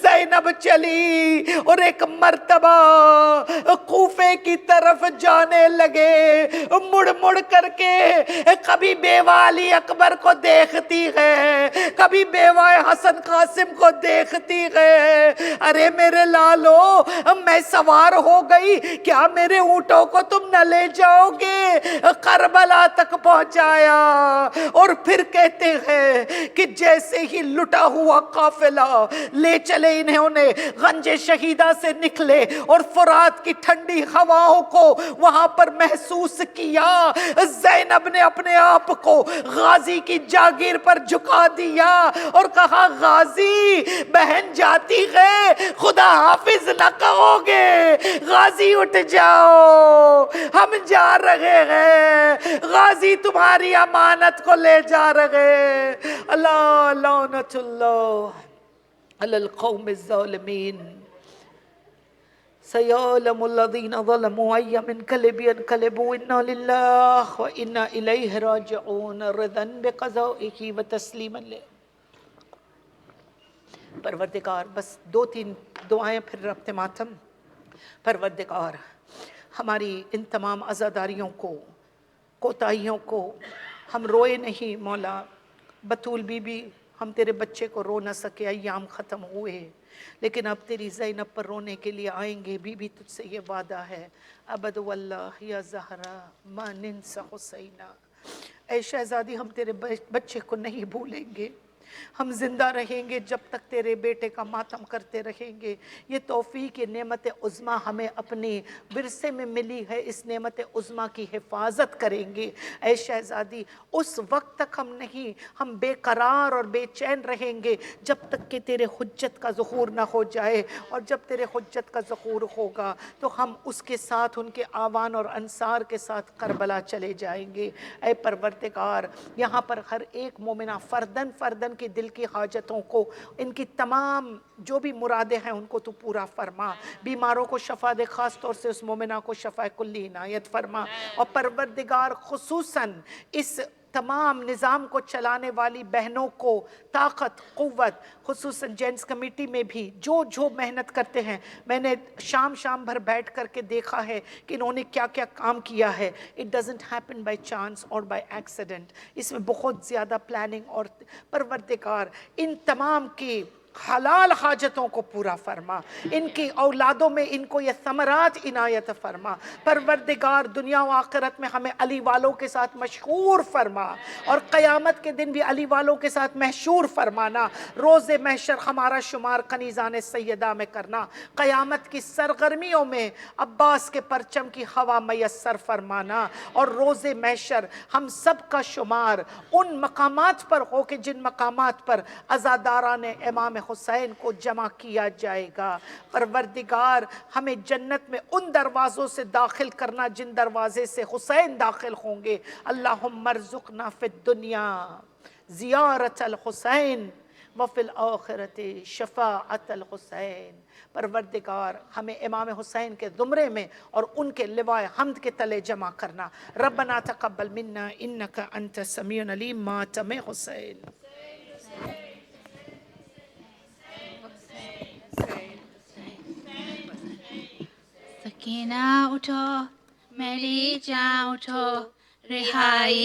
Speaker 2: زینب چلی اور ایک مرتبہ کوفے کی طرف جانے لگے، مڑ مڑ کر کے کبھی بیوہ علی اکبر کو دیکھتی ہے، کبھی بیوہ حسن قاسم کو دیکھتی ہے۔ ارے میرے لالو، میں سوار ہو گئی، کیا میرے اونٹوں کو تم نہ لے جاؤ گے؟ کربلا تک پہنچایا اور پھر کہتے ہیں کہ جیسے ہی لٹا ہوا قافلہ لے چلے انہوں نے گنج شہیدہ سے نکلے اور فرات کی ٹھنڈی ہواؤں کو وہاں پر محسوس کیا، زینب نے اپنے آپ کو غازی کی جاگیر پر جھکا دیا اور کہا غازی بہن جاتی ہے، خدا حافظ نہ کہو گے، غازی اٹھ جاؤ، ہم جا رہے ہیں، غازی تمہاری امانت کو لے جا رہے ہیں۔ اللہ لعنت اللہ علی القوم الظالمین۔ سَيَعْلَمُ الَّذِينَ ظَلَمُوا أَيَّ مُنقَلِبٍ يَنقَلِبُونَ إِنَّا لِلَّهِ وَإِنَّا إِلَيْهِ رَاجِعُونَ رِضًا بِقَضَائِهِ وَتَسْلِيمًا لِهِ۔ پروردگار، بس 2-3 دعائیں پھر ربط ماتم۔ پروردگار، ہماری ان تمام عزاداریوں کو، کوتاہیوں کو ہم روئے نہیں مولا، بطول بی بی ہم تیرے بچے کو رو نہ سکے، ایام ختم ہوئے، لیکن اب تیری زینب پر رونے کے لیے آئیں گے۔ بی بی تجھ سے یہ وعدہ ہے، ابد واللہ یا زہرا ما ننسى حسینہ، اے شہزادی ہم تیرے بچے کو نہیں بھولیں گے، ہم زندہ رہیں گے جب تک تیرے بیٹے کا ماتم کرتے رہیں گے۔ یہ توفیق، یہ نعمت عظمیٰ ہمیں اپنے ورثے میں ملی ہے، اس نعمت عظمیٰ کی حفاظت کریں گے۔ اے شہزادی اس وقت تک ہم بے قرار اور بے چین رہیں گے جب تک کہ تیرے حجت کا ظہور نہ ہو جائے، اور جب تیرے حجت کا ظہور ہوگا تو ہم اس کے ساتھ ان کے آوان اور انصار کے ساتھ کربلا چلے جائیں گے۔ اے پروردگار، یہاں پر ہر ایک مومنہ فردن فردن کی دل کی حاجتوں کو، ان کی تمام جو بھی مرادیں ہیں ان کو تو پورا فرما، بیماروں کو شفا دے، خاص طور سے اس مومنہ کو شفا کلی عنایت فرما، اور پروردگار خصوصاً اس تمام نظام کو چلانے والی بہنوں کو طاقت، قوت، خصوصاً جینٹس کمیٹی میں بھی جو محنت کرتے ہیں، میں نے شام بھر بیٹھ کر کے دیکھا ہے کہ انہوں نے کیا کیا کام کیا ہے۔ It doesn't happen by chance or by accident، اس میں بہت زیادہ پلاننگ، اور پروردگار ان تمام کی حلال حاجتوں کو پورا فرما، ان کی اولادوں میں ان کو یہ ثمرات عنایت فرما۔ پروردگار دنیا و آخرت میں ہمیں علی والوں کے ساتھ مشہور فرما، اور قیامت کے دن بھی علی والوں کے ساتھ محشور فرمانا، روز محشر ہمارا شمار کنیزان سیدہ میں کرنا، قیامت کی سرگرمیوں میں عباس کے پرچم کی ہوا میسر فرمانا، اور روز محشر ہم سب کا شمار ان مقامات پر ہو کہ جن مقامات پر عزاداران امام حسین کو جمع کیا جائے گا۔ پروردگار ہمیں جنت میں ان دروازوں سے داخل کرنا جن دروازے سے حسین داخل ہوں گے۔ اللہم ارزقنا فی الدنیا زیارت الحسین وفی الآخرت شفاعت الحسین۔ پروردگار ہمیں امام حسین کے زمرے میں اور ان کے لواء حمد کے تلے جمع کرنا۔ ربنا تقبل منا انک انت السمیع العلیم۔ ماتم حسین۔
Speaker 4: سکینہ اٹھو، میری جان اٹھو، رہائی